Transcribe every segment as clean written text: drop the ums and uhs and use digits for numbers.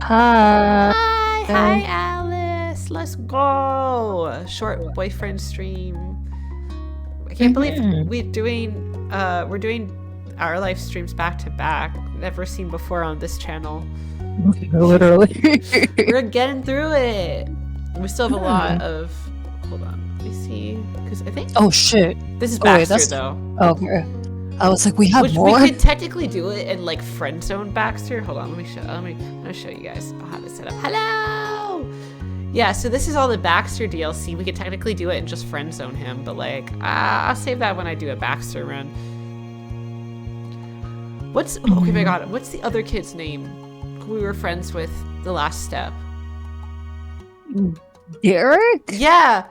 Hi. Hi, Alice. Let's go. Short boyfriend stream. I can't believe Mhm. we're doing our live streams back to back. Never seen before on this channel. Literally. We're getting through it. We still have a lot Hmm. of. Hold on. Let me see. Because I think Oh shit. this is Oh wait, Baxter that's though. okay. I was like, we have Which we more. could technically do it in like friend zone Baxter. Hold on. Let me show you guys how to set up. Hello. Yeah, so this is all the Baxter DLC. We could technically do it and just friend zone him, but like, I'll save that when I do a Baxter run. Okay, my god, what's the other kid's name who we were friends with the last step? Derek? Yeah,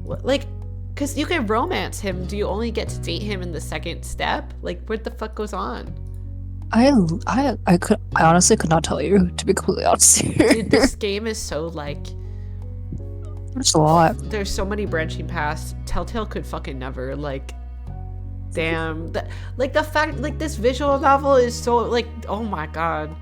like, because you can romance him. Do you only get to date him in the second step? Like, what the fuck goes on? I honestly could not tell you, to be completely honest here. Dude, this game is so like, There's a lot. there's so many branching paths. Telltale could fucking never, like, damn. Like, the fact, like, this visual novel is so, like, oh my god.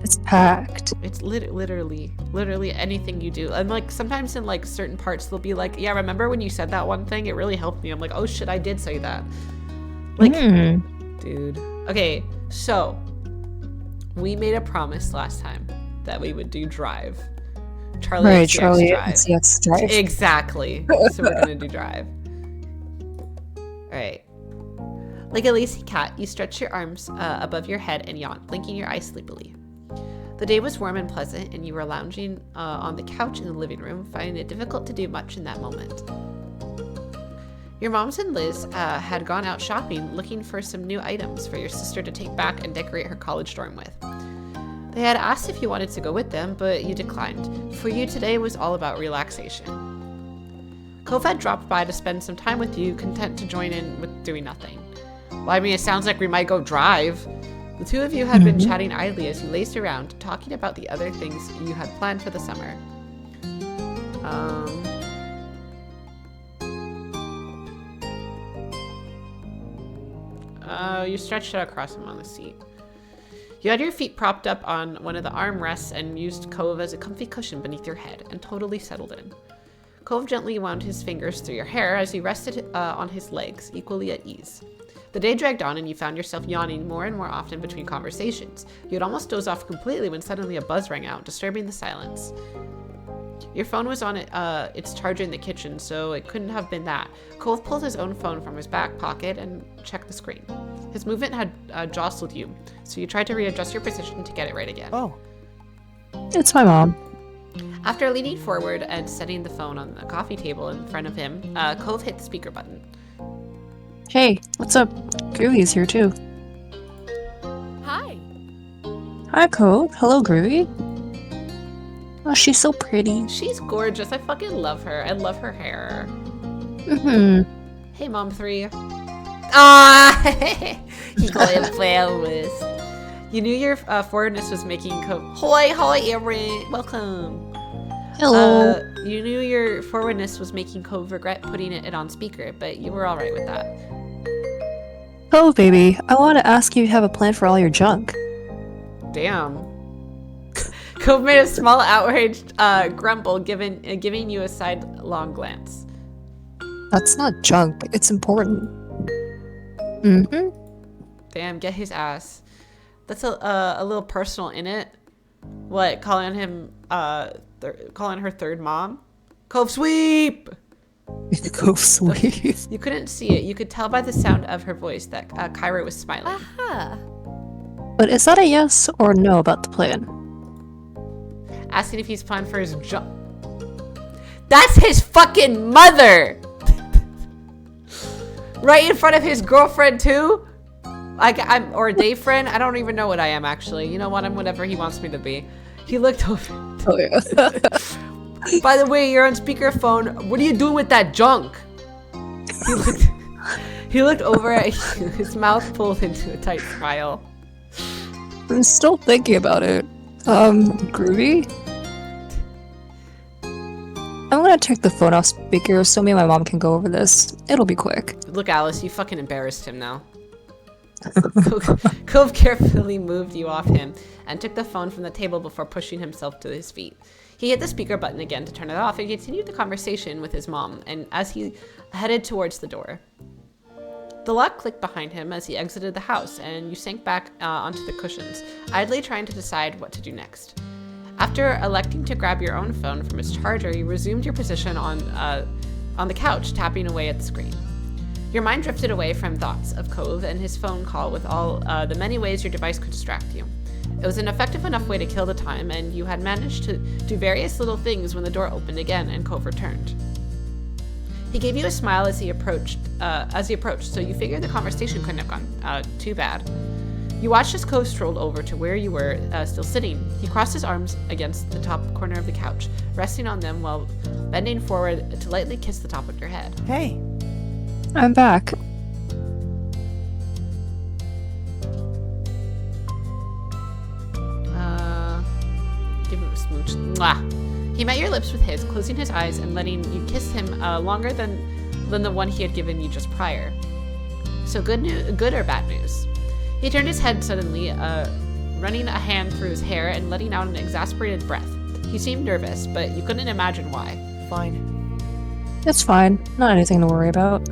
It's packed. It's literally anything you do. And, like, sometimes in, like, certain parts, they'll be like, yeah, remember when you said that one thing? It really helped me. I'm like, oh shit, I did say that. Like, dude. Okay, so, we made a promise last time that we would do Drive. Charlie Right, XCX Charlie Drive. XCX Drive. Exactly. So we're gonna do Drive. Alright. Like a lazy cat, you stretch your arms above your head and yawn, blinking your eyes sleepily. The day was warm and pleasant, and you were lounging on the couch in the living room, finding it difficult to do much in that moment. Your moms and Liz had gone out shopping, looking for some new items for your sister to take back and decorate her college dorm with. They had asked if you wanted to go with them, but you declined. For you, today was all about relaxation. Cove had dropped by to spend some time with you, content to join in with doing nothing. Well, I mean, it sounds like we might go drive. The two of you had been chatting idly as you lazed around, talking about the other things you had planned for the summer. You stretched out across him on the seat. You had your feet propped up on one of the armrests and used Cove as a comfy cushion beneath your head and totally settled in. Cove gently wound his fingers through your hair as he rested on his legs, equally at ease. The day dragged on and you found yourself yawning more and more often between conversations. You'd almost doze off completely when suddenly a buzz rang out, disturbing the silence. Your phone was on its charger in the kitchen, so it couldn't have been that. Cove pulled his own phone from his back pocket and checked the screen. His movement had jostled you, so you tried to readjust your position to get it right again. Oh. It's my mom. After leaning forward and setting the phone on the coffee table in front of him, Cove hit the speaker button. Hey, what's up? Groovy's here too. Hi. Hi, Cove. Hello, Groovy. Oh, she's so pretty. She's gorgeous. I fucking love her. I love her hair. Hey, Mom 3. Ah! He got him flowers. You knew your forwardness was making Cove. Hi, Erin. Welcome. Hello. You knew your forwardness was making Cove regret putting it on speaker, but you were alright with that. Cove, baby. I want to ask you if you have a plan for all your junk. Damn. Cove made a small outraged grumble, giving you a sidelong glance. That's not junk. It's important. Damn, get his ass. That's a little personal, innit? What, calling him, calling her third mom? Cove sweep! Cove sweet. You couldn't see it. You could tell by the sound of her voice that Kyra was smiling. Aha. But is that a yes or no about the plan? Asking if he's planned for his jump. That's his fucking mother! Right in front of his girlfriend, too? Or a day friend? I don't even know what I am, actually. You know what? I'm whatever he wants me to be. He looked over. Oh, yeah. By the way, you're on speakerphone. What are you doing with that junk? He looked over at you, his mouth pulled into a tight smile. I'm still thinking about it. Groovy? I'm gonna take the phone off speaker so me and my mom can go over this. It'll be quick. Look, Alice, you fucking embarrassed him now. Cove carefully moved you off him and took the phone from the table before pushing himself to his feet. He hit the speaker button again to turn it off and continued the conversation with his mom, and as he headed towards the door. The lock clicked behind him as he exited the house, and you sank back onto the cushions, idly trying to decide what to do next. After electing to grab your own phone from its charger, you resumed your position on the couch, tapping away at the screen. Your mind drifted away from thoughts of Cove and his phone call with all the many ways your device could distract you. It was an effective enough way to kill the time, and you had managed to do various little things when the door opened again and Cove returned. He gave you a smile as he approached, so you figured the conversation couldn't have gone too bad. You watched as Cove strolled over to where you were still sitting. He crossed his arms against the top corner of the couch, resting on them while bending forward to lightly kiss the top of your head. Hey. I'm back. Give him a smooch. Mwah. He met your lips with his, closing his eyes and letting you kiss him longer than the one he had given you just prior. So good or bad news? He turned his head suddenly, running a hand through his hair and letting out an exasperated breath. He seemed nervous, but you couldn't imagine why. Fine. It's fine. Not anything to worry about.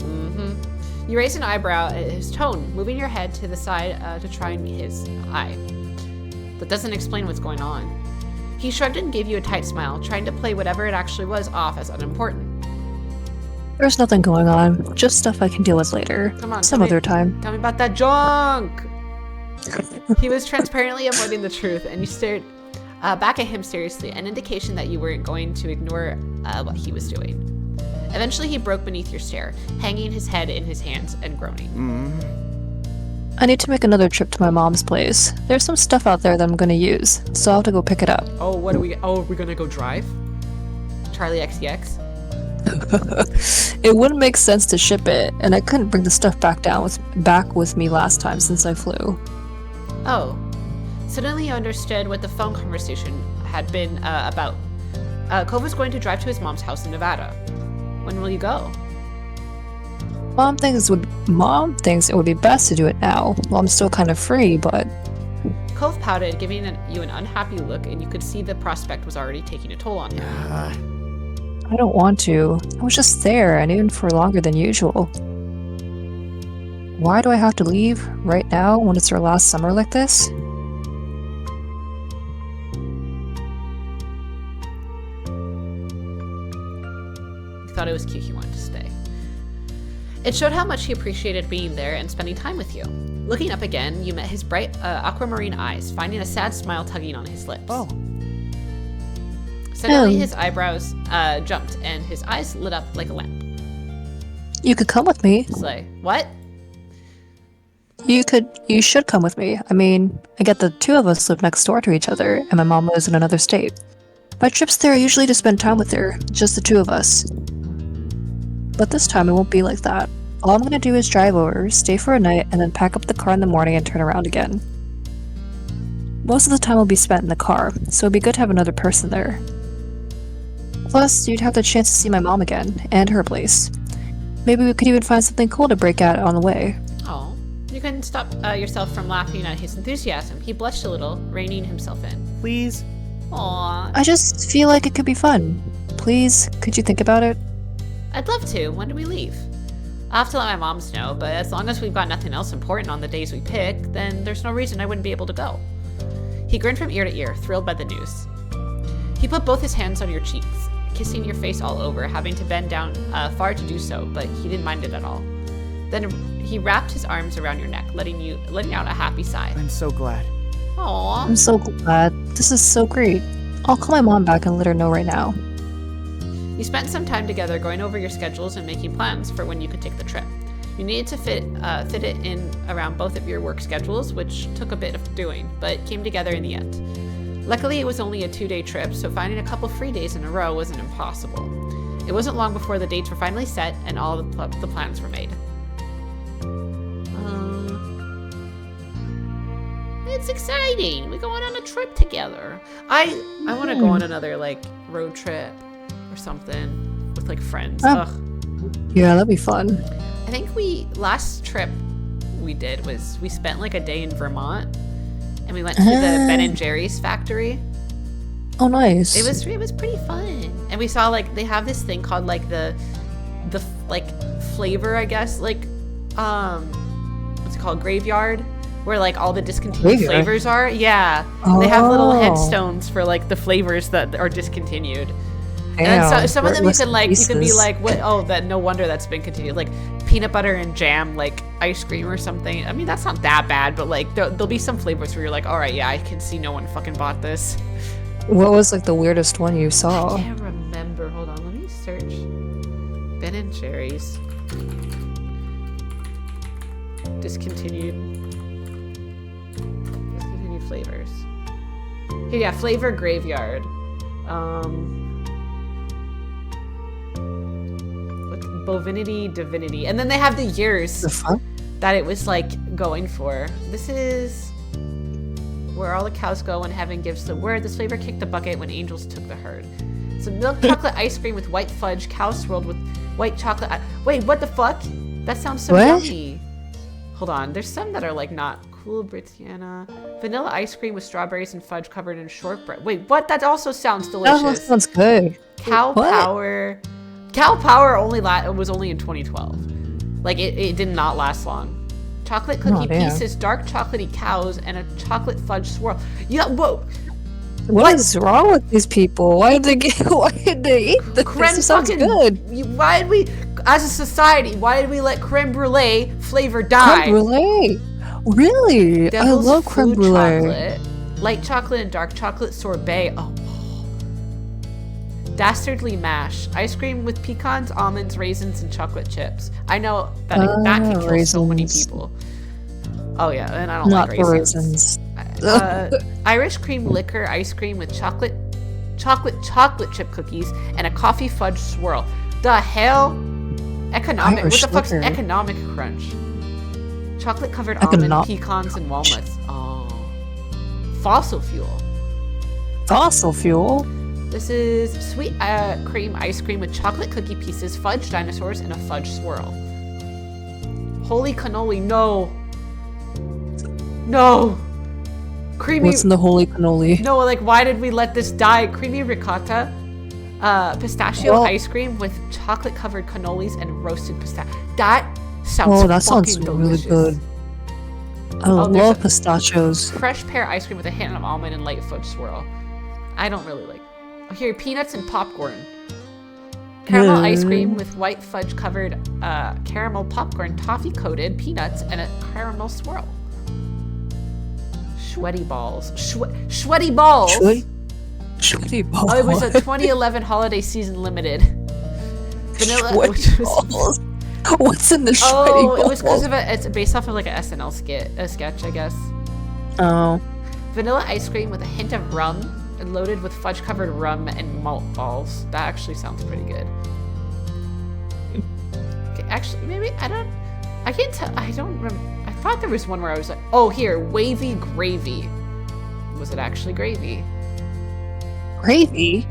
You raised an eyebrow at his tone, moving your head to the side to try and meet his eye. That doesn't explain what's going on. He shrugged and gave you a tight smile, trying to play whatever it actually was off as unimportant. There's nothing going on. Just stuff I can deal with later. Come on, Some other time. Tell me about that junk! He was transparently avoiding the truth, and you stared back at him seriously, an indication that you weren't going to ignore what he was doing. Eventually, he broke beneath your stare, hanging his head in his hands and groaning. I need to make another trip to my mom's place. There's some stuff out there that I'm gonna use, so I'll have to go pick it up. Oh, are we gonna go drive? Charlie XCX? It wouldn't make sense to ship it, and I couldn't bring the stuff back with me last time since I flew. Oh. Suddenly you understood what the phone conversation had been about. Cove was going to drive to his mom's house in Nevada. When will you go? Mom thinks it would be best to do it now. Well, I'm still kind of free, but... Cove pouted, giving you an unhappy look, and you could see the prospect was already taking a toll on him. I don't want to. I was just there, and even for longer than usual. Why do I have to leave right now when it's our last summer like this? He thought it was cute he wanted to stay. It showed how much he appreciated being there and spending time with you. Looking up again, you met his bright aquamarine eyes, finding a sad smile tugging on his lips. Oh. Suddenly his eyebrows jumped and his eyes lit up like a lamp. You could come with me. Slay. What? You should come with me. I mean, I get the two of us live next door to each other, and my mom lives in another state. My trips there are usually to spend time with her, just the two of us. But this time it won't be like that. All I'm gonna do is drive over, stay for a night, and then pack up the car in the morning and turn around again. Most of the time will be spent in the car, so it'd be good to have another person there. Plus, you'd have the chance to see my mom again, and her place. Maybe we could even find something cool to break out on the way. Oh. You couldn't stop yourself from laughing at his enthusiasm. He blushed a little, reining himself in. Please? Aww. I just feel like it could be fun. Please, could you think about it? I'd love to. When do we leave? I'll have to let my moms know, but as long as we've got nothing else important on the days we pick, then there's no reason I wouldn't be able to go. He grinned from ear to ear, thrilled by the news. He put both his hands on your cheeks, kissing your face all over, having to bend down far to do so, but he didn't mind it at all. Then he wrapped his arms around your neck, letting out a happy sigh. I'm so glad. Aww. I'm so glad. This is so great. I'll call my mom back and let her know right now. You spent some time together going over your schedules and making plans for when you could take the trip. You needed to fit it in around both of your work schedules, which took a bit of doing, but came together in the end. Luckily, it was only a 2-day trip, so finding a couple free days in a row wasn't impossible. It wasn't long before the dates were finally set and all the plans were made. It's exciting. We're going on a trip together. I want to go on another road trip or something with friends. Oh. Ugh. Yeah, that'd be fun. I think last trip we did was we spent like a day in Vermont, and we went to the Ben and Jerry's factory. Oh, nice. It was pretty fun, and we saw like they have this thing called like the like flavor, I guess, like what's it called, graveyard, where like all the discontinued flavors are. Yeah, they have little headstones for like the flavors that are discontinued. And then some of them you can be like, what? Oh, that no wonder that's been continued. Like peanut butter and jam, like ice cream or something. I mean, that's not that bad, but like there'll be some flavors where you're like, all right, yeah, I can see no one fucking bought this. What was like the weirdest one you saw? I can't remember. Hold on, let me search. Ben and Jerry's discontinued flavors. Here, yeah, flavor graveyard. Bovinity, divinity, and then they have the years that it was like going for. This is where all the cows go when heaven gives the word. This flavor kicked the bucket when angels took the herd. So milk chocolate ice cream with white fudge, cow swirled with white chocolate. Wait, what the fuck? That sounds so yummy. Hold on, there's some that are like not cool. Britannia, vanilla ice cream with strawberries and fudge covered in shortbread. Wait, what? That also sounds delicious. That sounds good. Cow Power. Cow Power was only in 2012. Like it did not last long. Chocolate cookie pieces, dark chocolatey cows, and a chocolate fudge swirl. Yeah, whoa. What is wrong with these people? Why did they eat this? This sounds good. Why did we, as a society, why did we let creme brulee flavor die? Creme brulee? Really? Devil's I love creme brulee. Chocolate, light chocolate and dark chocolate sorbet. Oh. Dastardly mash. Ice cream with pecans, almonds, raisins, and chocolate chips. I know that that can kill so many people. Oh yeah, and I don't like raisins. Irish cream liquor ice cream with chocolate chip cookies and a coffee fudge swirl. The hell? Economic. Irish what the fuck's liquor. economic crunch? Chocolate covered almond, pecans, and walnuts. Oh. Fossil fuel. Fossil fuel? This is sweet cream ice cream with chocolate cookie pieces, fudge dinosaurs, and a fudge swirl. Holy cannoli, no. No. Creamy. What's in the holy cannoli? No, like, why did we let this die? Creamy ricotta, pistachio ice cream with chocolate covered cannolis and roasted pistachio. That sounds really good. I love pistachios. Fresh pear ice cream with a hint of almond and light fudge swirl. I don't really like. Here, peanuts and popcorn. Caramel ice cream with white fudge covered caramel popcorn, toffee coated peanuts, and a caramel swirl. Sweaty balls. Sweaty balls? Sweaty balls. Oh, it was a 2011 holiday season limited. Vanilla. Sweaty balls. What's in the sweaty balls? Oh, it was because of it's based off of like an SNL sketch, I guess. Oh. Vanilla ice cream with a hint of rum and loaded with fudge covered rum and malt balls. That actually sounds pretty good. Okay, actually, maybe I can't tell. I don't remember. I thought there was one where I was like, oh, here, wavy gravy. Was it actually gravy? Gravy?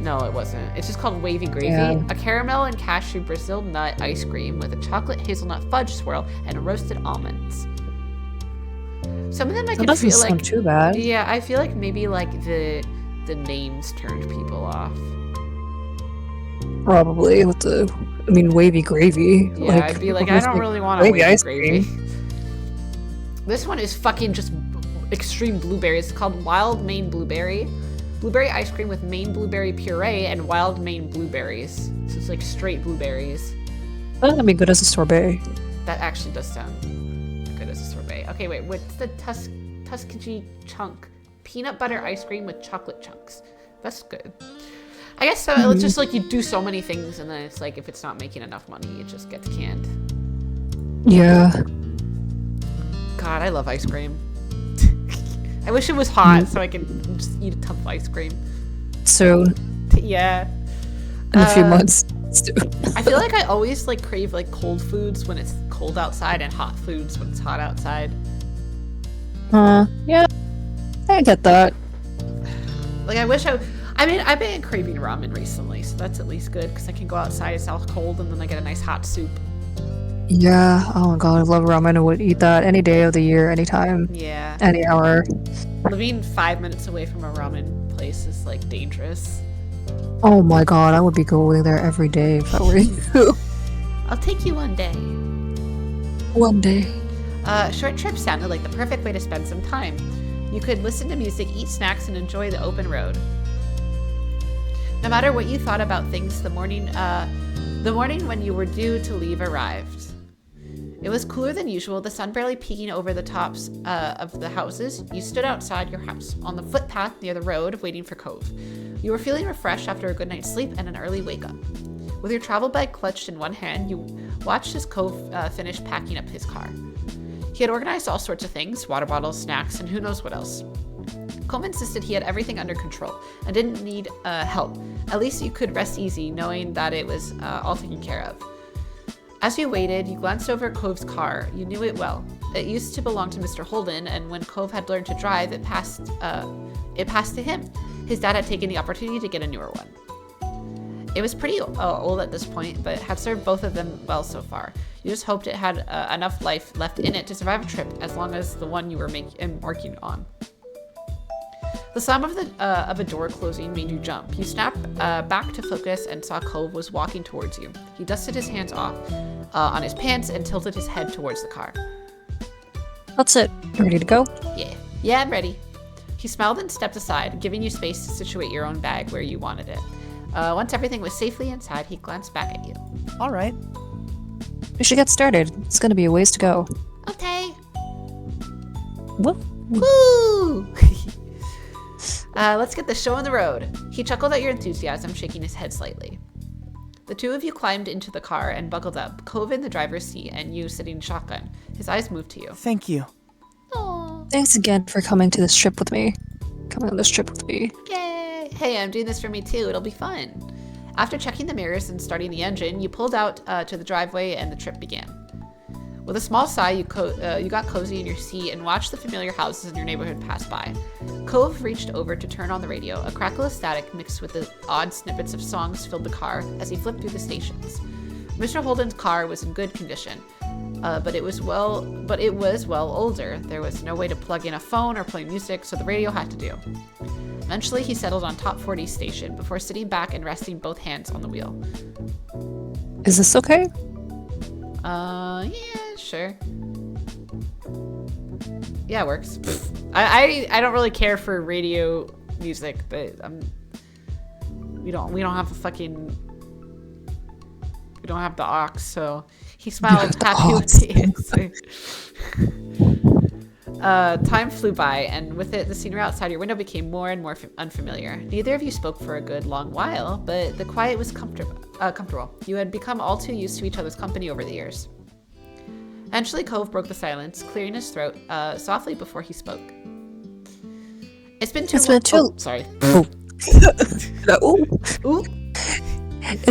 No, it wasn't. It's just called wavy gravy. Yeah. A caramel and cashew Brazil nut ice cream with a chocolate hazelnut fudge swirl and roasted almonds. Some of them I can doesn't feel sound like too bad. Yeah, I feel like maybe like the names turned people off. Probably with wavy gravy. Yeah, I'd be like, I don't really want a wavy gravy. This one is fucking just extreme blueberry. It's called Wild Maine Blueberry. Blueberry ice cream with Maine blueberry puree and wild Maine blueberries. So it's like straight blueberries. That'd be good as a sorbet. That actually does sound good as a sorbet. Okay, wait, what's the Tuskegee chunk? Peanut butter ice cream with chocolate chunks. That's good. I guess so. It's just like you do so many things and then it's like if it's not making enough money, it just gets canned. Yeah. God, I love ice cream. I wish it was hot so I could just eat a tub of ice cream. Soon. Yeah. In a few months. I feel like I always like crave like cold foods when it's cold outside and hot foods when it's hot outside. Yeah. I get that. Like I've been craving ramen recently, so that's at least good because I can go outside, it's all cold, and then I get a nice hot soup. Yeah, oh my god, I love ramen. I would eat that any day of the year, anytime, Yeah. any hour. Living 5 minutes away from a ramen place is like dangerous. Oh my god, I would be going there every day if I were you. I'll take you one day. One day. Short trips sounded like the perfect way to spend some time. You could listen to music, eat snacks, and enjoy the open road. No matter what you thought about things, the morning when you were due to leave arrived. It was cooler than usual, the sun barely peeking over the tops of the houses. You stood outside your house, on the footpath near the road, waiting for Cove. You were feeling refreshed after a good night's sleep and an early wake-up. With your travel bag clutched in one hand, you watched as Cove finished packing up his car. He had organized all sorts of things, water bottles, snacks, and who knows what else. Cove insisted he had everything under control and didn't need help. At least you could rest easy knowing that it was all taken care of. As you waited, you glanced over Cove's car. You knew it well. It used to belong to Mr. Holden, and when Cove had learned to drive, it passed to him. His dad had taken the opportunity to get a newer one. It was pretty old at this point, but had served both of them well so far. You just hoped it had enough life left in it to survive a trip as long as the one you were working on. The sound of a door closing made you jump. You snapped back to focus and saw Cove was walking towards you. He dusted his hands off on his pants and tilted his head towards the car. That's it. Ready to go? Yeah, I'm ready. He smiled and stepped aside, giving you space to situate your own bag where you wanted it. Once everything was safely inside, he glanced back at you. All right. We should get started. It's gonna be a ways to go. Okay. What? Woo! Let's get the show on the road. He chuckled at your enthusiasm, shaking his head slightly. The two of you climbed into the car and buckled up, Cove in the driver's seat and you sitting shotgun. His eyes moved to you. Thank you. Aww. Thanks again for coming on this trip with me. Yay! Hey, I'm doing this for me too. It'll be fun. After checking the mirrors and starting the engine, you pulled out to the driveway and the trip began. With a small sigh, you got cozy in your seat and watched the familiar houses in your neighborhood pass by. Cove reached over to turn on the radio. A crackle of static mixed with the odd snippets of songs filled the car as he flipped through the stations. Mr. Holden's car was in good condition, but it was well older. There was no way to plug in a phone or play music, so the radio had to do. Eventually, he settled on Top 40 station before sitting back and resting both hands on the wheel. Is this okay? Yeah, sure. Yeah, it works. I don't really care for radio music, but we don't have the aux, so he smiled happy with the answer. Time flew by, and with it, the scenery outside your window became more and more unfamiliar. Neither of you spoke for a good long while, but the quiet was comfortable. You had become all too used to each other's company over the years. Eventually, Cove broke the silence, clearing his throat softly before he spoke. It's been too It's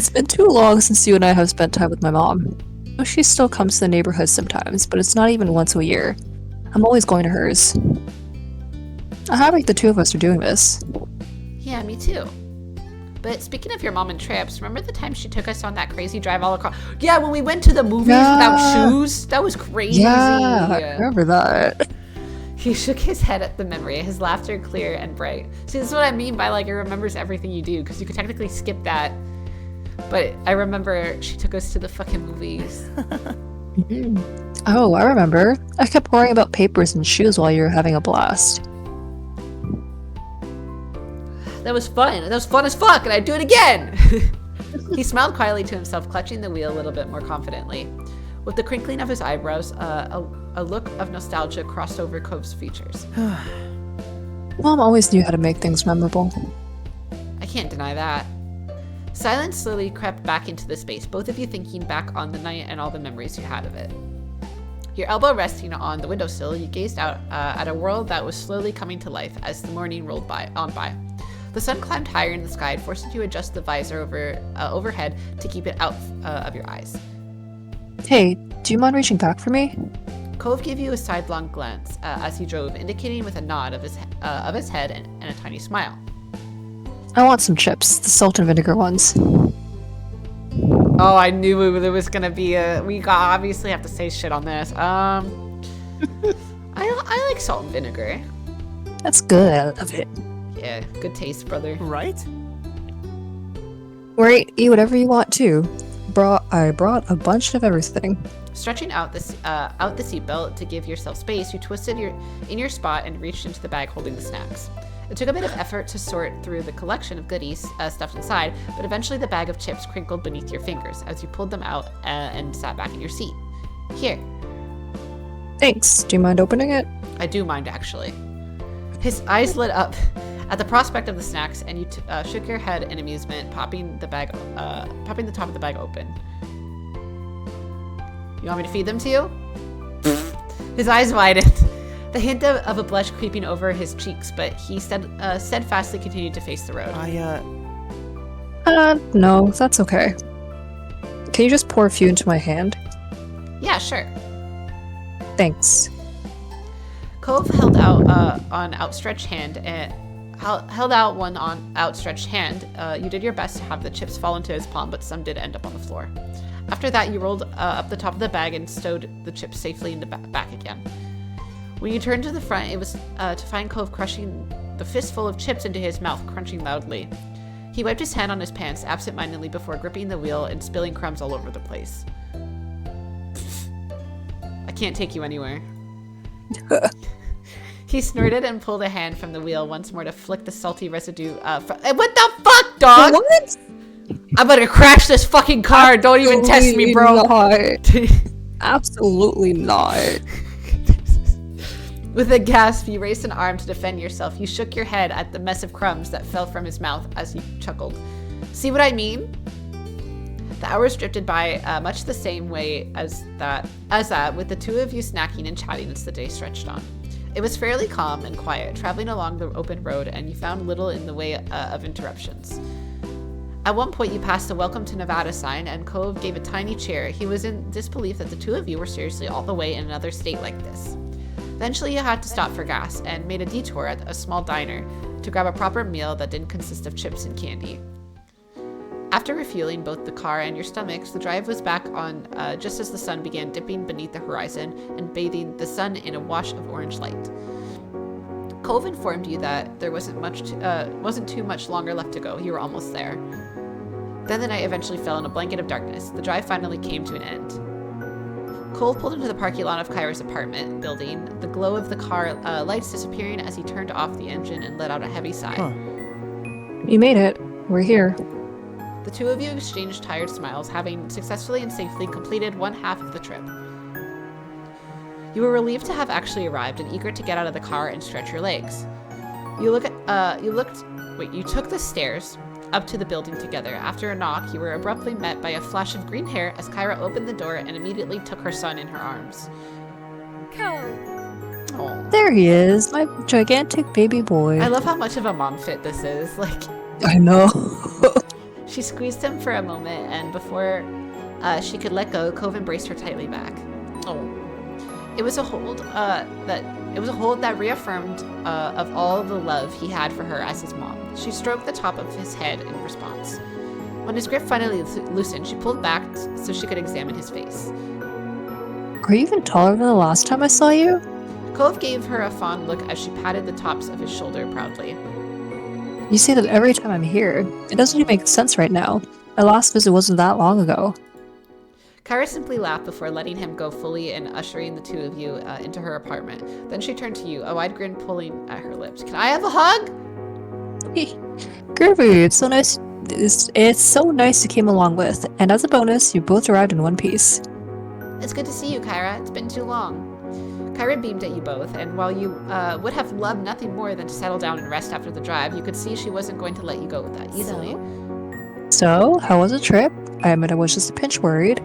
been too long since you and I have spent time with my mom. She still comes to the neighborhood sometimes, but it's not even once a year. I'm always going to hers. I'm happy the two of us are doing this. Yeah, me too. But speaking of your mom and trips, remember the time she took us on that crazy drive all across? Yeah, when we went to the movies without shoes? That was crazy. Yeah, I remember that. He shook his head at the memory, his laughter clear and bright. See, this is what I mean by like it remembers everything you do, because you could technically skip that. But I remember she took us to the fucking movies. Oh, I remember. I kept worrying about papers and shoes while you were having a blast. That was fun. That was fun as fuck, and I'd do it again. He smiled quietly to himself, clutching the wheel a little bit more confidently. With the crinkling of his eyebrows, a look of nostalgia crossed over Cove's features. Mom always knew how to make things memorable. I can't deny that. Silence slowly crept back into the space, both of you thinking back on the night and all the memories you had of it. Your elbow resting on the windowsill, you gazed out at a world that was slowly coming to life as the morning rolled on by. The sun climbed higher in the sky, forcing you to adjust the visor overhead to keep it out of your eyes. Hey, do you mind reaching back for me? Cove gave you a sidelong glance as he drove, indicating with a nod of his head and a tiny smile. I want some chips, the salt and vinegar ones. Oh, I knew there was gonna be a. Obviously have to say shit on this. I like salt and vinegar. That's good. I love it. Yeah, good taste, brother. Right? Right, eat whatever you want too. I brought a bunch of everything. Stretching out the seatbelt to give yourself space, you twisted in your spot and reached into the bag holding the snacks. It took a bit of effort to sort through the collection of goodies stuffed inside, but eventually the bag of chips crinkled beneath your fingers as you pulled them out and sat back in your seat. Here. Thanks. Do you mind opening it? I do mind, actually. His eyes lit up at the prospect of the snacks, and you shook your head in amusement, popping the top of the bag open. You want me to feed them to you? His eyes widened, the hint of a blush creeping over his cheeks, but he steadfastly continued to face the road. No, that's okay. Can you just pour a few into my hand? Yeah, sure. Thanks. Cove held out one outstretched hand. You did your best to have the chips fall into his palm, but some did end up on the floor. After that, you rolled up the top of the bag and stowed the chips safely in the back again. When you turned to the front, it was to find Cove crushing the fistful of chips into his mouth, crunching loudly. He wiped his hand on his pants absent-mindedly before gripping the wheel and spilling crumbs all over the place. I can't take you anywhere. He snorted and pulled a hand from the wheel once more to flick the salty residue. What the fuck, dog? What? I'm gonna crash this fucking car. Don't even test me, bro. Absolutely not. With a gasp, you raised an arm to defend yourself. You shook your head at the mess of crumbs that fell from his mouth as he chuckled. See what I mean? The hours drifted by much the same way as that, with the two of you snacking and chatting as the day stretched on. It was fairly calm and quiet, traveling along the open road, and you found little in the way of interruptions. At one point, you passed a Welcome to Nevada sign, and Cove gave a tiny cheer. He was in disbelief that the two of you were seriously all the way in another state like this. Eventually, you had to stop for gas and made a detour at a small diner to grab a proper meal that didn't consist of chips and candy. After refueling both the car and your stomachs, the drive was back on just as the sun began dipping beneath the horizon and bathing the sun in a wash of orange light. Cove informed you that there wasn't too much longer left to go. You were almost there. Then the night eventually fell in a blanket of darkness. The drive finally came to an end. Cole pulled into the parking lot of Kyra's apartment building, the glow of the car lights disappearing as he turned off the engine and let out a heavy sigh. You made it. We're here. The two of you exchanged tired smiles, having successfully and safely completed one half of the trip. You were relieved to have actually arrived and eager to get out of the car and stretch your legs. You took the stairs up to the building together. After a knock, you were abruptly met by a flash of green hair as Kyra opened the door and immediately took her son in her arms. Cove. Oh. There he is, my gigantic baby boy. I love how much of a mom fit this is. Like, I know. she squeezed him for a moment, and before she could let go, Cove embraced her tightly back. Oh. It was a hold that reaffirmed of all the love he had for her as his mom. She stroked the top of his head in response. When his grip finally loosened, she pulled back so she could examine his face. Are you even taller than the last time I saw you? Cove gave her a fond look as she patted the tops of his shoulder proudly. You say that every time I'm here. It doesn't even make sense right now. My last visit wasn't that long ago. Kyra simply laughed before letting him go fully and ushering the two of you into her apartment. Then she turned to you, a wide grin pulling at her lips. Can I have a hug? Groovy, it's so nice. It's so nice you came along with. And as a bonus, you both arrived in one piece. It's good to see you, Kyra. It's been too long. Kyra beamed at you both, and while you would have loved nothing more than to settle down and rest after the drive, you could see she wasn't going to let you go with that easily. So, how was the trip? I admit I was just a pinch worried.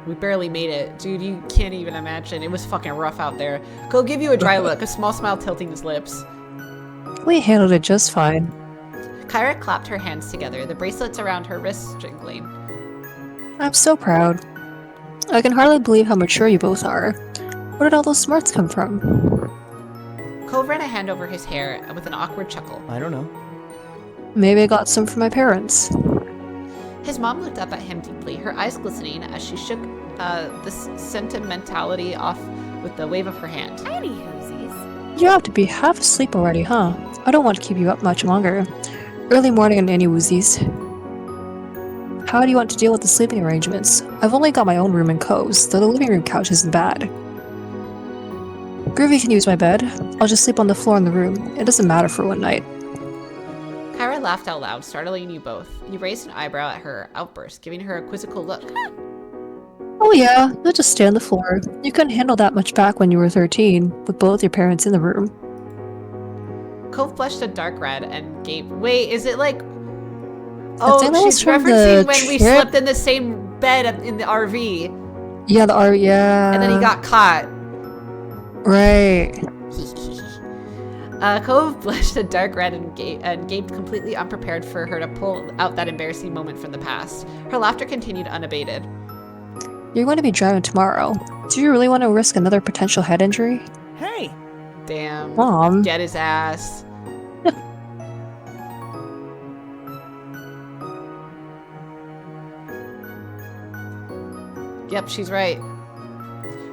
We barely made it. Dude, you can't even imagine. It was fucking rough out there. Go give you a dry look, a small smile tilting his lips. We handled it just fine. Kyra clapped her hands together, the bracelets around her wrists jingling. I'm so proud. I can hardly believe how mature you both are. Where did all those smarts come from? Cove ran a hand over his hair with an awkward chuckle. I don't know. Maybe I got some from my parents. His mom looked up at him deeply, her eyes glistening as she shook this sentimentality off with the wave of her hand. Any whoosies. You have to be half asleep already, huh? I don't want to keep you up much longer. Early morning and any woozies. How do you want to deal with the sleeping arrangements? I've only got my own room in Coves, though the living room couch isn't bad. Groovy can use my bed. I'll just sleep on the floor in the room. It doesn't matter for one night. Kyra laughed out loud, startling you both. You raised an eyebrow at her outburst, giving her a quizzical look. Oh yeah, they'll just stay on the floor. You couldn't handle that much back when you were 13, with both your parents in the room. Cove blushed a dark red and gave. Wait, is it like? think Oh, that was she's from referencing the when we trip. slept in the same bed in the RV, Yeah, yeah. and then he got caught. Right. Cove blushed a dark red and gaped, completely unprepared for her to pull out that embarrassing moment from the past. Her laughter continued unabated. You're going to be driving tomorrow. Do you really want to risk another potential head injury? Hey! Damn. Mom. Get his ass. Yep, she's right.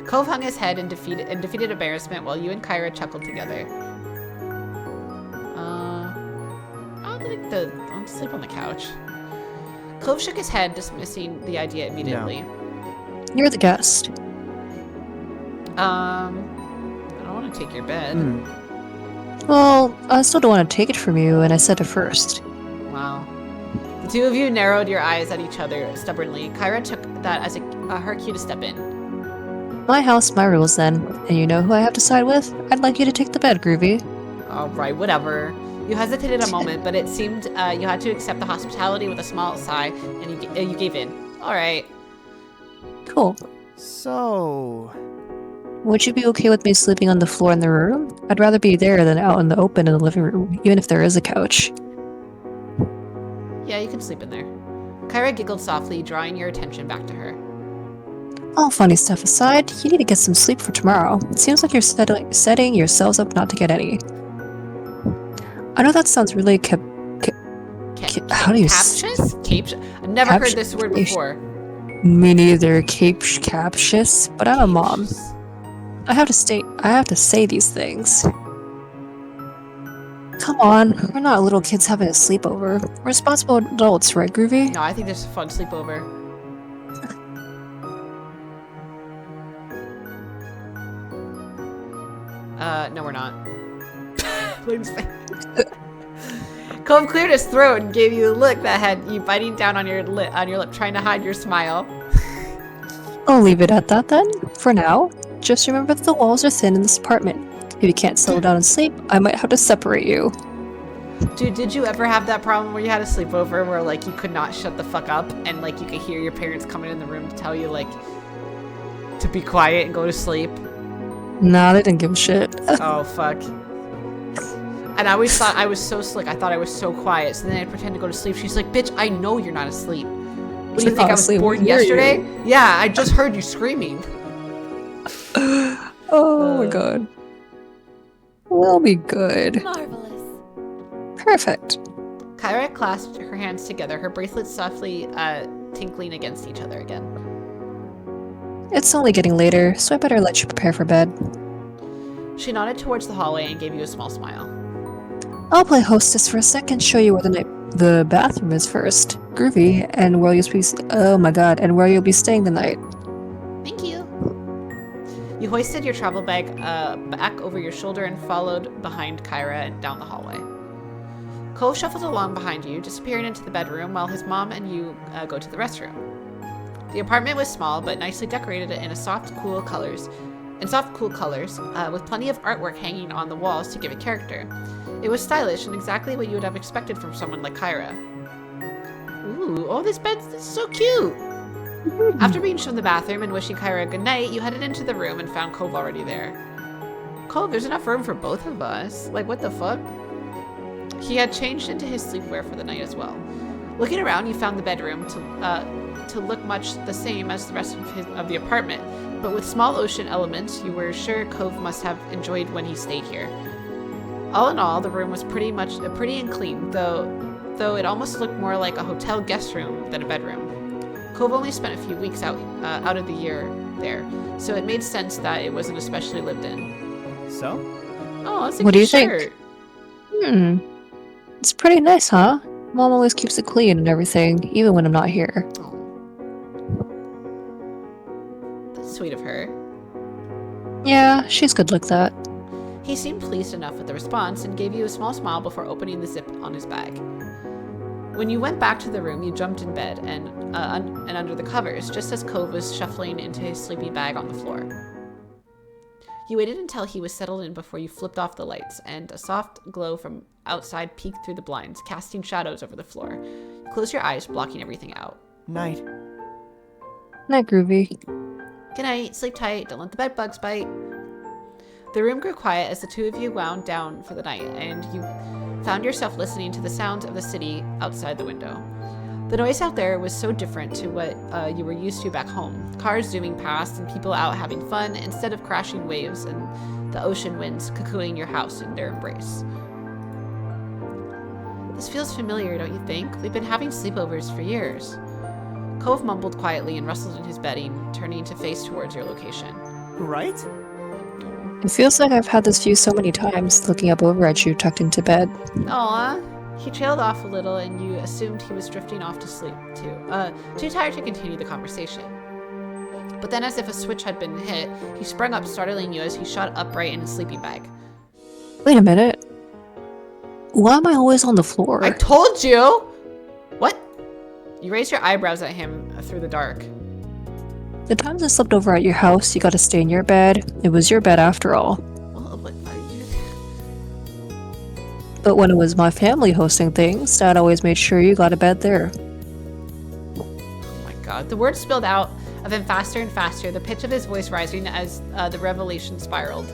Cove hung his head in defeated embarrassment while you and Kyra chuckled together. I'll sleep on the couch. Cove shook his head, dismissing the idea immediately. You're the guest. I don't want to take your bed. Well, I still don't want to take it from you, and I said it first. Wow. The two of you narrowed your eyes at each other stubbornly. Kyra took that as her cue to step in. My house, my rules then. And you know who I have to side with? I'd like you to take the bed, Groovy. Alright, whatever. You hesitated a moment, but it seemed you had to accept the hospitality with a small sigh, and you gave in. Alright. Cool. So... Would you be okay with me sleeping on the floor in the room? I'd rather be there than out in the open in the living room, even if there is a couch. Yeah, you can sleep in there. Kyra giggled softly, drawing your attention back to her. All funny stuff aside, you need to get some sleep for tomorrow. It seems like you're setting yourselves up not to get any. I know that sounds really how do you captious? I've never heard this word before. Me neither, captious, but I'm a mom. I have to say these things. Come on, we're not little kids having a sleepover. We're responsible adults, right, Groovy? No, I think this is a fun sleepover. No, we're not. Cove cleared his throat and gave you a look that had you biting down on your lip, trying to hide your smile. I'll leave it at that then, for now. Just remember that the walls are thin in this apartment. If you can't settle down and sleep, I might have to separate you. Dude, did you ever have that problem where you had a sleepover where, like, you could not shut the fuck up and, like, you could hear your parents coming in the room to tell you, like, to be quiet and go to sleep? Nah, they didn't give a shit. Oh, fuck. And I always thought I was so slick. I thought I was so quiet. So then I'd pretend to go to sleep. She's like, bitch, I know you're not asleep. What do you think, I was bored yesterday? Yeah, I just heard you screaming. Oh my god. We'll be good. Marvelous. Perfect. Kyra clasped her hands together, her bracelets softly tinkling against each other again. It's only getting later, so I better let you prepare for bed. She nodded towards the hallway and gave you a small smile. I'll play hostess for a second, show you where the bathroom is first. Groovy, and where you'll be staying the night. Thank you. You hoisted your travel bag back over your shoulder and followed behind Kyra and down the hallway. Cove shuffled along behind you, disappearing into the bedroom while his mom and you go to the restroom. The apartment was small but nicely decorated in soft, cool colors, with plenty of artwork hanging on the walls to give it character. It was stylish and exactly what you would have expected from someone like Kyra. Ooh, oh, this is so cute! After being shown the bathroom and wishing Kyra a good night, you headed into the room and found Cove already there. Cove, there's enough room for both of us. Like, what the fuck? He had changed into his sleepwear for the night as well. Looking around, you found the bedroom to look much the same as the rest of the apartment, but with small ocean elements you were sure Cove must have enjoyed when he stayed here. All in all, the room was pretty and clean, though it almost looked more like a hotel guest room than a bedroom. Cove only spent a few weeks out of the year there, so it made sense that it wasn't especially lived in. So? Oh, that's a What cute do you think? shirt. It's pretty nice, huh? Mom always keeps it clean and everything, even when I'm not here. Oh. That's sweet of her. Yeah, she's good like that. He seemed pleased enough with the response and gave you a small smile before opening the zip on his bag. When you went back to the room, you jumped in bed and under the covers, just as Cove was shuffling into his sleeping bag on the floor. You waited until he was settled in before you flipped off the lights, and a soft glow from outside peeked through the blinds, casting shadows over the floor. You closed your eyes, blocking everything out. Night. Night, Groovy. Good night, sleep tight, don't let the bed bugs bite. The room grew quiet as the two of you wound down for the night, and you found yourself listening to the sounds of the city outside the window. The noise out there was so different to what you were used to back home. Cars zooming past and people out having fun instead of crashing waves and the ocean winds cocooning your house in their embrace. This feels familiar, don't you think? We've been having sleepovers for years. Cove mumbled quietly and rustled in his bedding, turning to face towards your location. Right? It feels like I've had this view so many times, looking up over at you tucked into bed. Aw. He trailed off a little and you assumed he was drifting off to sleep, too tired to continue the conversation. But then as if a switch had been hit, he sprung up, startling you as he shot upright in his sleeping bag. Wait a minute. Why am I always on the floor? I told you! What? You raised your eyebrows at him through the dark. The times I slept over at your house, you gotta stay in your bed. It was your bed after all. Well, what? But when it was my family hosting things, Dad always made sure you got a bed there. Oh my god. The words spilled out of him faster and faster, the pitch of his voice rising as the revelation spiraled.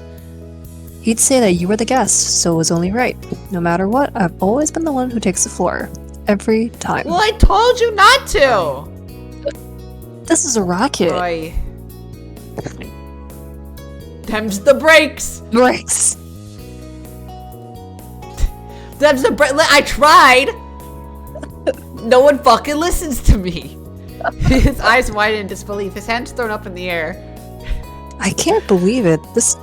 He'd say that you were the guest, so it was only right. No matter what, I've always been the one who takes the floor. Every time. Well, I told you not to! This is a racket. Boy. Them's the brakes! Brakes. Them's the brakes. I tried! No one fucking listens to me. His eyes widened in disbelief, his hands thrown up in the air. I can't believe it. This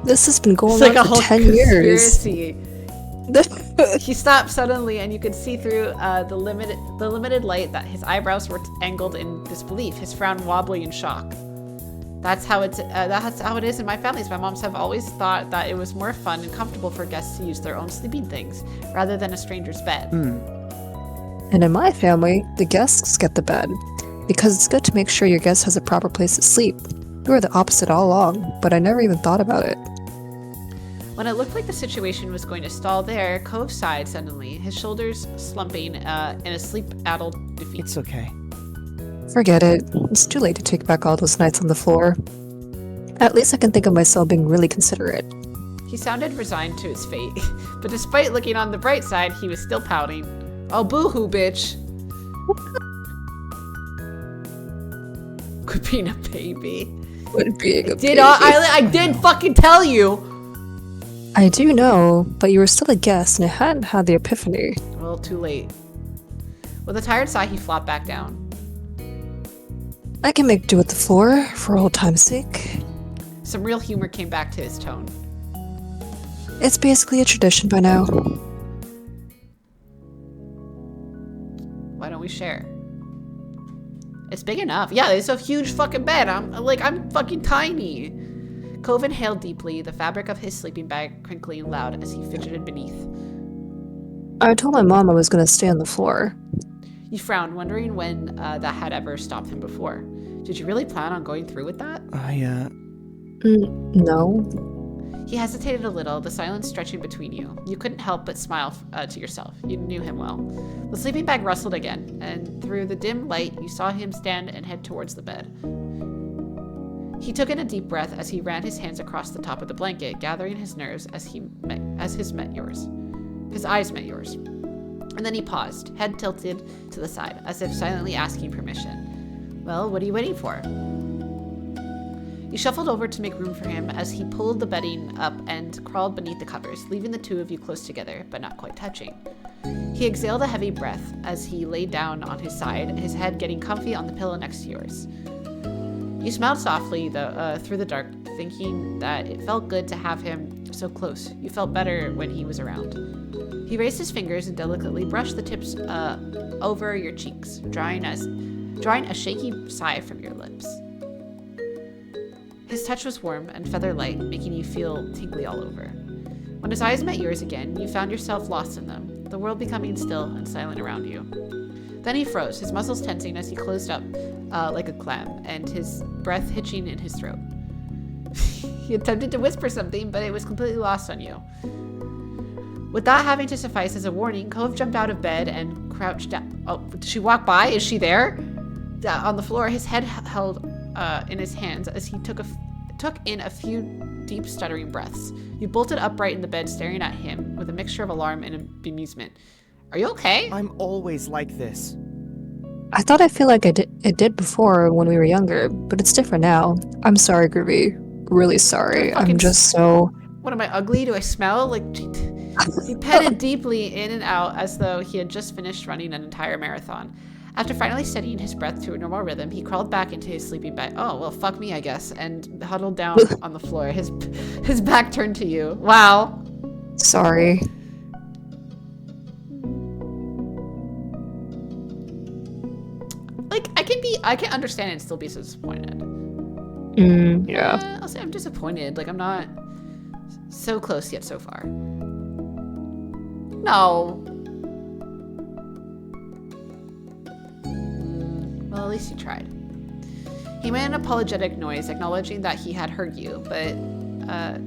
has been going It's like on a for whole 10 years. conspiracy. He stopped suddenly, and you could see through the limited light that his eyebrows were angled in disbelief, his frown wobbly in shock. That's how it is in my families. My moms have always thought that it was more fun and comfortable for guests to use their own sleeping things rather than a stranger's bed. And in my family, the guests get the bed because it's good to make sure your guest has a proper place to sleep. You were the opposite all along, but I never even thought about it. When it looked like the situation was going to stall there, Cove sighed suddenly, his shoulders slumping in a sleep-addled defeat. It's okay. Forget it. It's too late to take back all those nights on the floor. At least I can think of myself being really considerate. He sounded resigned to his fate, but despite looking on the bright side, he was still pouting. Oh, boo-hoo, bitch. Quit being a baby. Quit being a baby. I did fucking tell you! I do know, but you were still a guest and I hadn't had the epiphany. Well, too late. With a tired sigh, he flopped back down. I can make do with the floor, for old time's sake. Some real humor came back to his tone. It's basically a tradition by now. Why don't we share? It's big enough. Yeah, it's a huge fucking bed. I'm fucking tiny. Cove inhaled deeply, the fabric of his sleeping bag crinkling loud as he fidgeted beneath. I told my mom I was going to stay on the floor. You frowned, wondering when that had ever stopped him before. Did you really plan on going through with that? No. He hesitated a little, the silence stretching between you. You couldn't help but smile to yourself. You knew him well. The sleeping bag rustled again, and through the dim light, you saw him stand and head towards the bed. He took in a deep breath as he ran his hands across the top of the blanket, gathering his nerves as his eyes met yours. And then he paused, head tilted to the side, as if silently asking permission. Well, what are you waiting for? You shuffled over to make room for him as he pulled the bedding up and crawled beneath the covers, leaving the two of you close together, but not quite touching. He exhaled a heavy breath as he laid down on his side, his head getting comfy on the pillow next to yours. You smiled softly through the dark, thinking that it felt good to have him so close. You felt better when he was around. He raised his fingers and delicately brushed the tips over your cheeks, drawing a shaky sigh from your lips. His touch was warm and feather-light, making you feel tingly all over. When his eyes met yours again, you found yourself lost in them, the world becoming still and silent around you. Then he froze, his muscles tensing as he closed up like a clam, and his breath hitching in his throat. He attempted to whisper something, but it was completely lost on you. With that having to suffice as a warning, Cove jumped out of bed and crouched down. Oh, did she walk by? Is she there? On the floor, his head held in his hands as he took in a few deep, stuttering breaths. You bolted upright in the bed, staring at him with a mixture of alarm and amusement. Are you okay? I'm always like this. I thought I feel like it did before when we were younger, but it's different now. I'm sorry, Groovy. Really sorry. I'm just so... What, am I ugly? Do I smell? Like, he petted deeply in and out as though he had just finished running an entire marathon. After finally steadying his breath to a normal rhythm, he crawled back into his sleeping bag. Oh, well, fuck me, I guess, and huddled down on the floor, his back turned to you. Wow. Sorry. Like, I can understand and still be so disappointed. Yeah. I'll say I'm disappointed. Like, I'm not so close yet so far. No. Well, at least you tried. He made an apologetic noise, acknowledging that he had hurt you, but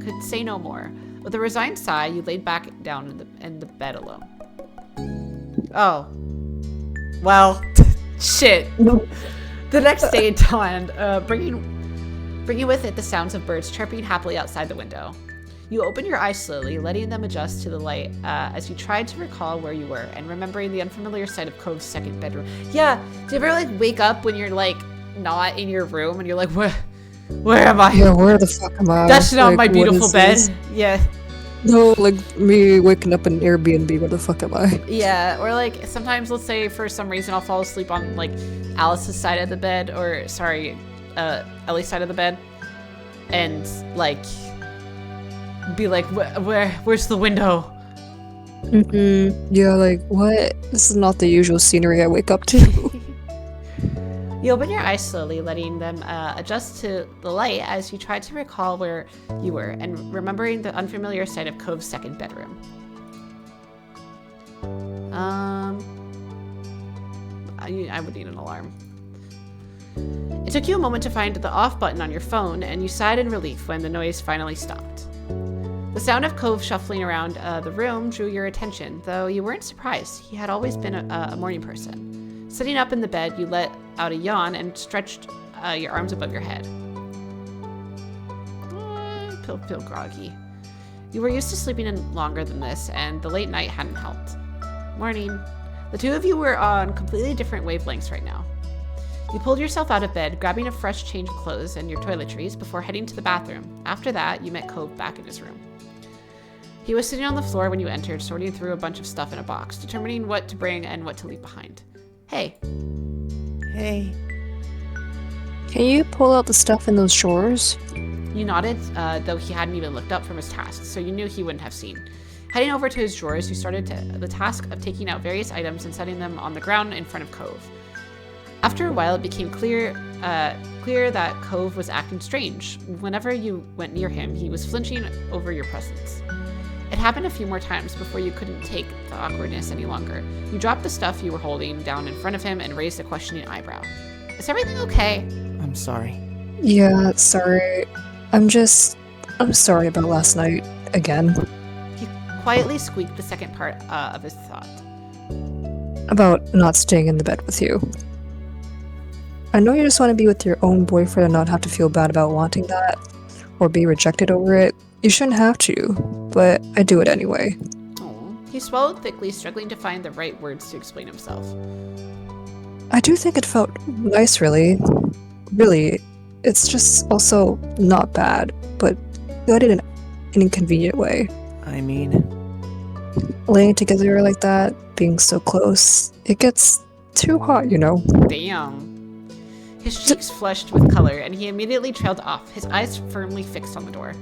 could say no more. With a resigned sigh, you laid back down in the bed alone. Oh. Well, shit. The next day dawned, bringing with it the sounds of birds chirping happily outside the window. You opened your eyes slowly, letting them adjust to the light as you tried to recall where you were and remembering the unfamiliar sight of Cove's second bedroom. Yeah, do you ever like wake up when you're like not in your room and you're like, where am I? Yeah, where the fuck am I? That's not like, my beautiful bed. This? Yeah. No, like me waking up in Airbnb, where the fuck am I? Yeah, or like sometimes, let's say for some reason I'll fall asleep on like Alice's side of the bed, or sorry, Ellie's side of the bed, and like be like, where's the window? Yeah, like what? This is not the usual scenery I wake up to. You open your eyes slowly, letting them adjust to the light as you tried to recall where you were and remembering the unfamiliar sight of Cove's second bedroom. I would need an alarm. It took you a moment to find the off button on your phone, and you sighed in relief when the noise finally stopped. The sound of Cove shuffling around the room drew your attention, though you weren't surprised. He had always been a morning person. Sitting up in the bed, you let out a yawn and stretched your arms above your head. Feel groggy. You were used to sleeping in longer than this, and the late night hadn't helped. Morning. The two of you were on completely different wavelengths right now. You pulled yourself out of bed, grabbing a fresh change of clothes and your toiletries before heading to the bathroom. After that, you met Cove back in his room. He was sitting on the floor when you entered, sorting through a bunch of stuff in a box, determining what to bring and what to leave behind. Hey. Hey. Can you pull out the stuff in those drawers? You nodded, though he hadn't even looked up from his task, so you knew he wouldn't have seen. Heading over to his drawers, you started the task of taking out various items and setting them on the ground in front of Cove. After a while, it became clear that Cove was acting strange. Whenever you went near him, he was flinching over your presence. It happened a few more times before you couldn't take the awkwardness any longer. You dropped the stuff you were holding down in front of him and raised a questioning eyebrow. Is everything okay? I'm sorry. Yeah, sorry. I'm sorry about last night again. He quietly squeaked the second part of his thought. About not staying in the bed with you. I know you just want to be with your own boyfriend and not have to feel bad about wanting that, or be rejected over it. You shouldn't have to, but I do it anyway. Aww. He swallowed thickly, struggling to find the right words to explain himself. I do think it felt nice, really. Really, It's just also not bad, but good in an inconvenient way. I mean, Laying together like that, being so close, it gets too hot, you know? Damn. His cheeks flushed with color, and he immediately trailed off, his eyes firmly fixed on the door.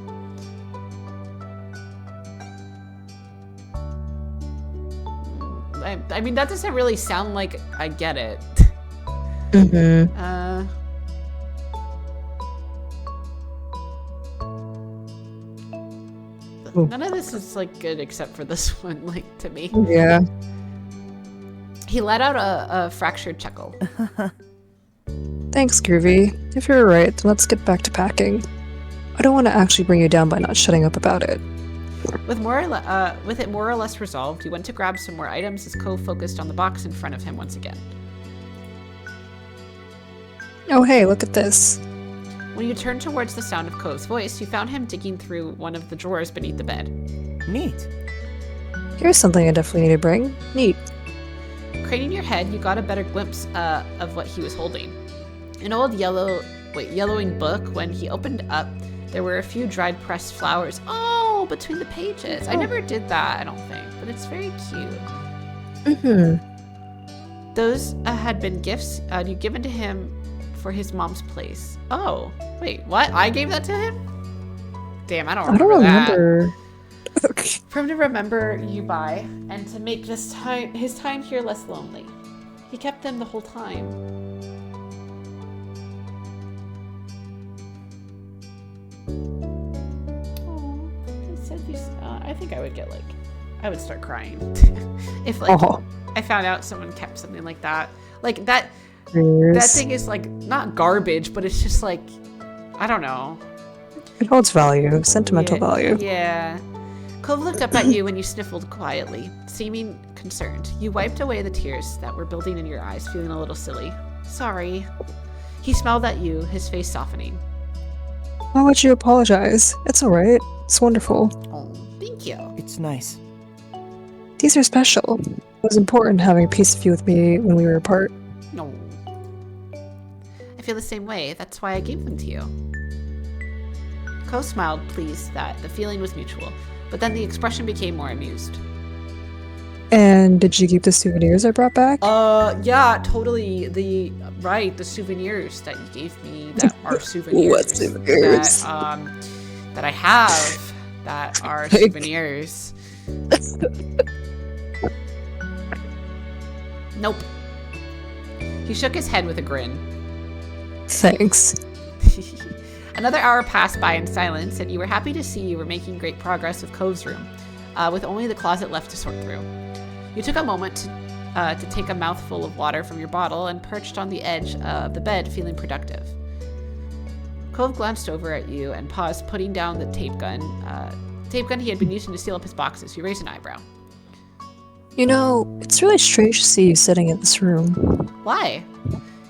I mean, that doesn't really sound like I get it. Mm-hmm. None of this is, like, good except for this one, like, to me. Yeah. He let out a fractured chuckle. Thanks, Groovy. If you're right, then let's get back to packing. I don't want to actually bring you down by not shutting up about it. With it more or less resolved, he went to grab some more items as Cove focused on the box in front of him once again. Oh hey, look at this. When you turned towards the sound of Cove's voice, you found him digging through one of the drawers beneath the bed. neat. Here's something I definitely need to bring. Neat. Craning your head, you got a better glimpse of what he was holding. An old yellowing book. When he opened up, there were a few dried pressed flowers. Oh, between the pages. I never did that, I don't think, but it's very cute. Mm-hmm. Those had been gifts you'd given to him for his mom's place. Oh, wait, what? I gave that to him? Damn, I don't remember. For him to remember you by, and to make his time here less lonely. He kept them the whole time. Oh, I said you. I think I would get I would start crying if I found out someone kept something like that. Like that. That thing is not garbage, but it's just I don't know. It holds value, sentimental value. Yeah. Cove looked up at you when you sniffled quietly, seeming concerned. You wiped away the tears that were building in your eyes, feeling a little silly. Sorry. He smiled at you, his face softening. Why would you apologize? It's alright. It's wonderful. Oh, thank you. It's nice. These are special. It was important having a piece of you with me when we were apart. No. I feel the same way. That's why I gave them to you. Cove smiled, pleased that the feeling was mutual, but then the expression became more amused. And did you keep the souvenirs I brought back? Yeah, totally. The souvenirs that you gave me that are souvenirs. What souvenirs? That I have that are souvenirs. Nope. He shook his head with a grin. Thanks. Another hour passed by in silence, and you were happy to see you were making great progress with Cove's room, with only the closet left to sort through. You took a moment to take a mouthful of water from your bottle and perched on the edge of the bed, feeling productive. Cove glanced over at you and paused, putting down the tape gun he had been using to seal up his boxes. You raised an eyebrow. You know, it's really strange to see you sitting in this room. Why?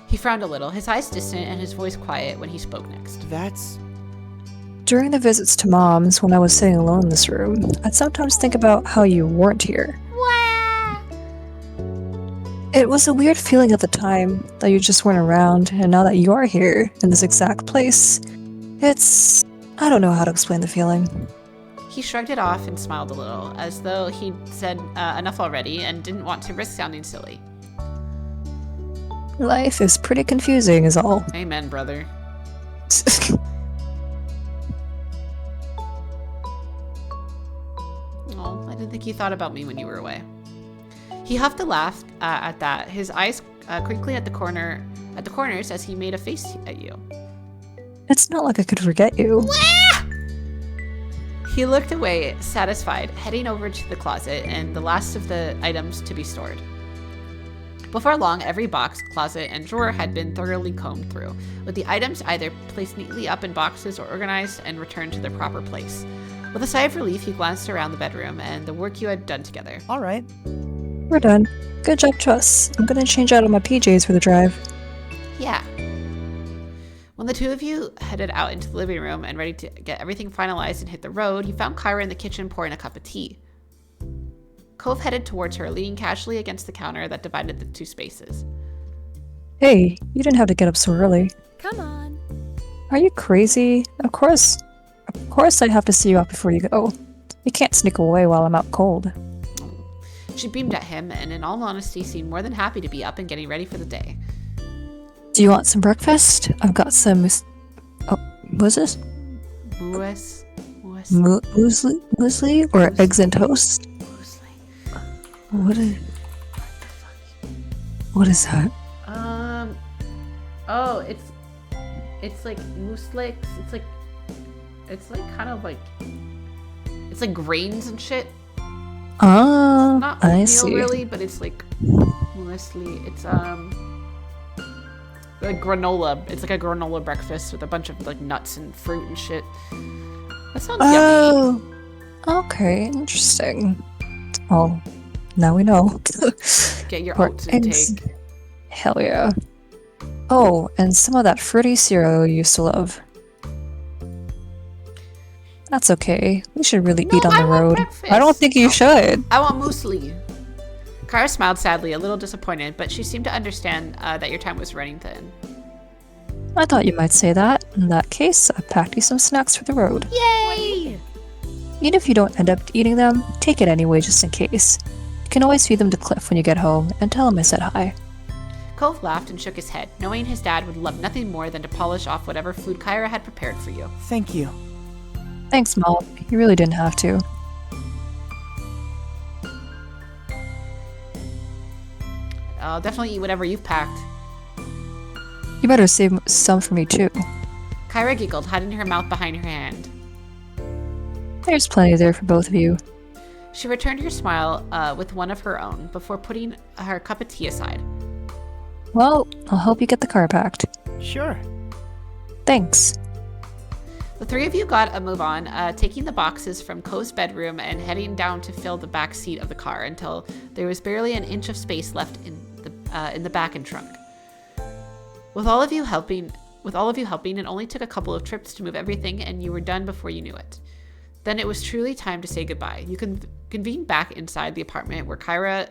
He frowned a little, his eyes distant and his voice quiet when he spoke next. That's... During the visits to Mom's, when I was sitting alone in this room, I'd sometimes think about how you weren't here. It was a weird feeling at the time that you just weren't around, and now that you are here, in this exact place, it's... I don't know how to explain the feeling. He shrugged it off and smiled a little, as though he'd said enough already and didn't want to risk sounding silly. Life is pretty confusing is all. Amen, brother. Oh, I didn't think you thought about me when you were away. He huffed a laugh at that, his eyes crinkling at the corners as he made a face at you. It's not like I could forget you. He looked away, satisfied, heading over to the closet and the last of the items to be stored. Before long, every box, closet, and drawer had been thoroughly combed through, with the items either placed neatly up in boxes or organized and returned to their proper place. With a sigh of relief, he glanced around the bedroom and the work you had done together. All right. We're done. Good job to us. I'm gonna change out of my PJs for the drive. Yeah. When the two of you headed out into the living room and ready to get everything finalized and hit the road, you found Kyra in the kitchen pouring a cup of tea. Cove headed towards her, leaning casually against the counter that divided the two spaces. Hey, you didn't have to get up so early. Come on. Are you crazy? Of course I'd have to see you out before you go. You can't sneak away while I'm out cold. She beamed at him and in all honesty seemed more than happy to be up and getting ready for the day. Do you want some breakfast? I've got some oh, what's this? Muesli or eggs and toast? Muesli. What is that? Oh, it's like muesli. It's like kind of like, it's like grains and shit. Ah, Not I oatmeal see. really, but it's like muesli. It's like granola. It's like a granola breakfast with a bunch of like nuts and fruit and shit. That sounds yummy. Oh, okay, interesting. Well, now we know. Get your Or oats eggs. intake. Hell yeah. Oh, and some of that fruity cereal you used to love. That's okay. We should really No, eat on I the want road. breakfast. I don't think you should. I want muesli. Kara smiled sadly, a little disappointed, but she seemed to understand that your time was running thin. I thought you might say that. In that case, I packed you some snacks for the road. Yay! Even if you don't end up eating them, take it anyway just in case. You can always feed them to Cliff when you get home and tell him I said hi. Cove laughed and shook his head, knowing his dad would love nothing more than to polish off whatever food Kyra had prepared for you. Thank you. Thanks, Mom. You really didn't have to. I'll definitely eat whatever you've packed. You better save some for me too. Kyra giggled, hiding her mouth behind her hand. There's plenty there for both of you. She returned your smile with one of her own before putting her cup of tea aside. Well, I'll help you get the car packed. Sure. Thanks. The three of you got a move on, taking the boxes from Cove's bedroom and heading down to fill the back seat of the car until there was barely an inch of space left in the back and trunk. With all of you helping, it only took a couple of trips to move everything, and you were done before you knew it. Then it was truly time to say goodbye. You convened back inside the apartment, where Kyra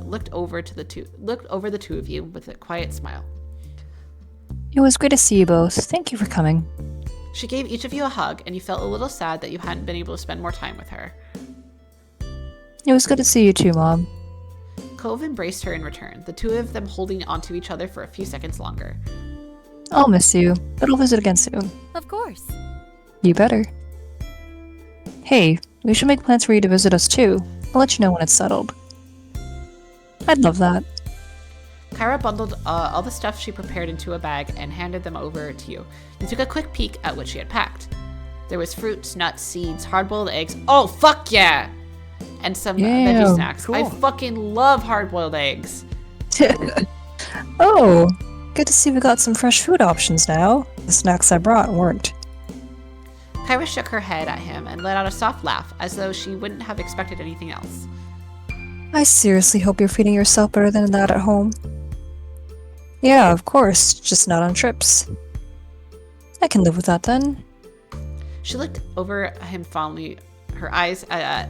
looked over the two of you with a quiet smile. It was great to see you both. Thank you for coming. She gave each of you a hug, and you felt a little sad that you hadn't been able to spend more time with her. It was good to see you too, Mom. Cove embraced her in return, the two of them holding onto each other for a few seconds longer. I'll miss you, but I'll visit again soon. Of course. You better. Hey, we should make plans for you to visit us too. I'll let you know when it's settled. I'd love that. Kyra bundled all the stuff she prepared into a bag and handed them over to you. You took a quick peek at what she had packed. There was fruits, nuts, seeds, hard-boiled eggs. Oh, fuck yeah! And some veggie snacks. Cool. I fucking love hard-boiled eggs. Oh, good to see we got some fresh food options now. The snacks I brought weren't. Kyra shook her head at him and let out a soft laugh, as though she wouldn't have expected anything else. I seriously hope you're feeding yourself better than that at home. Yeah, of course, just not on trips. I can live with that then. She looked over at him fondly, her eyes at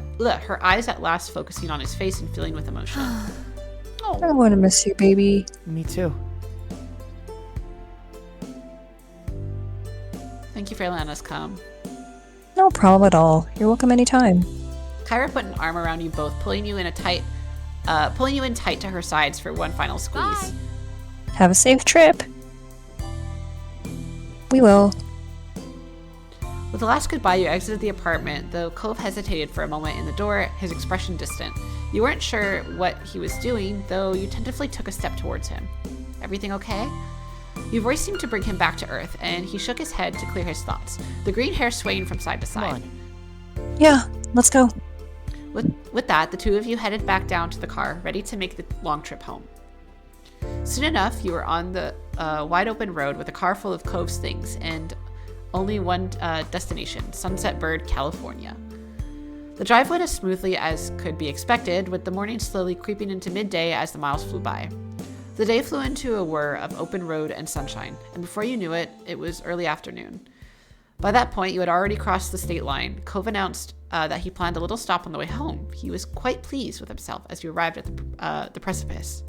last focusing on his face and filling with emotion. Oh. I want to miss you, baby. Me too. Thank you for letting us come. No problem at all. You're welcome anytime. Kyra put an arm around you both, pulling you in tight to her sides for one final squeeze. Bye. Have a safe trip. We will. With the last goodbye, you exited the apartment, though Cove hesitated for a moment in the door, his expression distant. You weren't sure what he was doing, though you tentatively took a step towards him. Everything okay? Your voice seemed to bring him back to earth, and he shook his head to clear his thoughts, the green hair swaying from side to side. Yeah, let's go. With that, the two of you headed back down to the car, ready to make the long trip home. Soon enough, you were on the wide open road with a car full of Cove's things and only one destination, Sunset Bird, California. The drive went as smoothly as could be expected, with the morning slowly creeping into midday as the miles flew by. The day flew into a whir of open road and sunshine, and before you knew it, it was early afternoon. By that point, you had already crossed the state line. Cove announced that he planned a little stop on the way home. He was quite pleased with himself as you arrived at the precipice.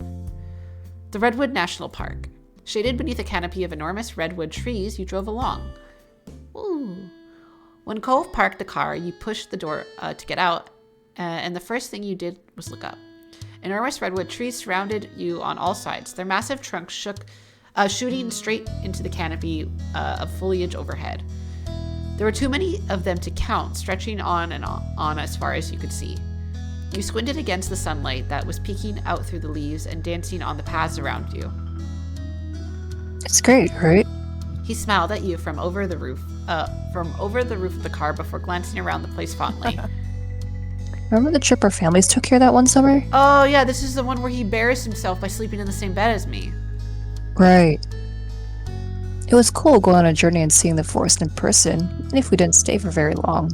The Redwood National Park. Shaded beneath a canopy of enormous redwood trees, you drove along. Ooh. When Cove parked the car, you pushed the door to get out, and the first thing you did was look up. Enormous redwood trees surrounded you on all sides, their massive trunks shooting straight into the canopy of foliage overhead. There were too many of them to count, stretching on and on as far as you could see. You squinted against the sunlight that was peeking out through the leaves and dancing on the paths around you. It's great, right? He smiled at you from over the roof of the car before glancing around the place fondly. Remember the trip our families took here that one summer? Oh yeah, this is the one where he embarrassed himself by sleeping in the same bed as me. Right. It was cool going on a journey and seeing the forest in person, even if we didn't stay for very long.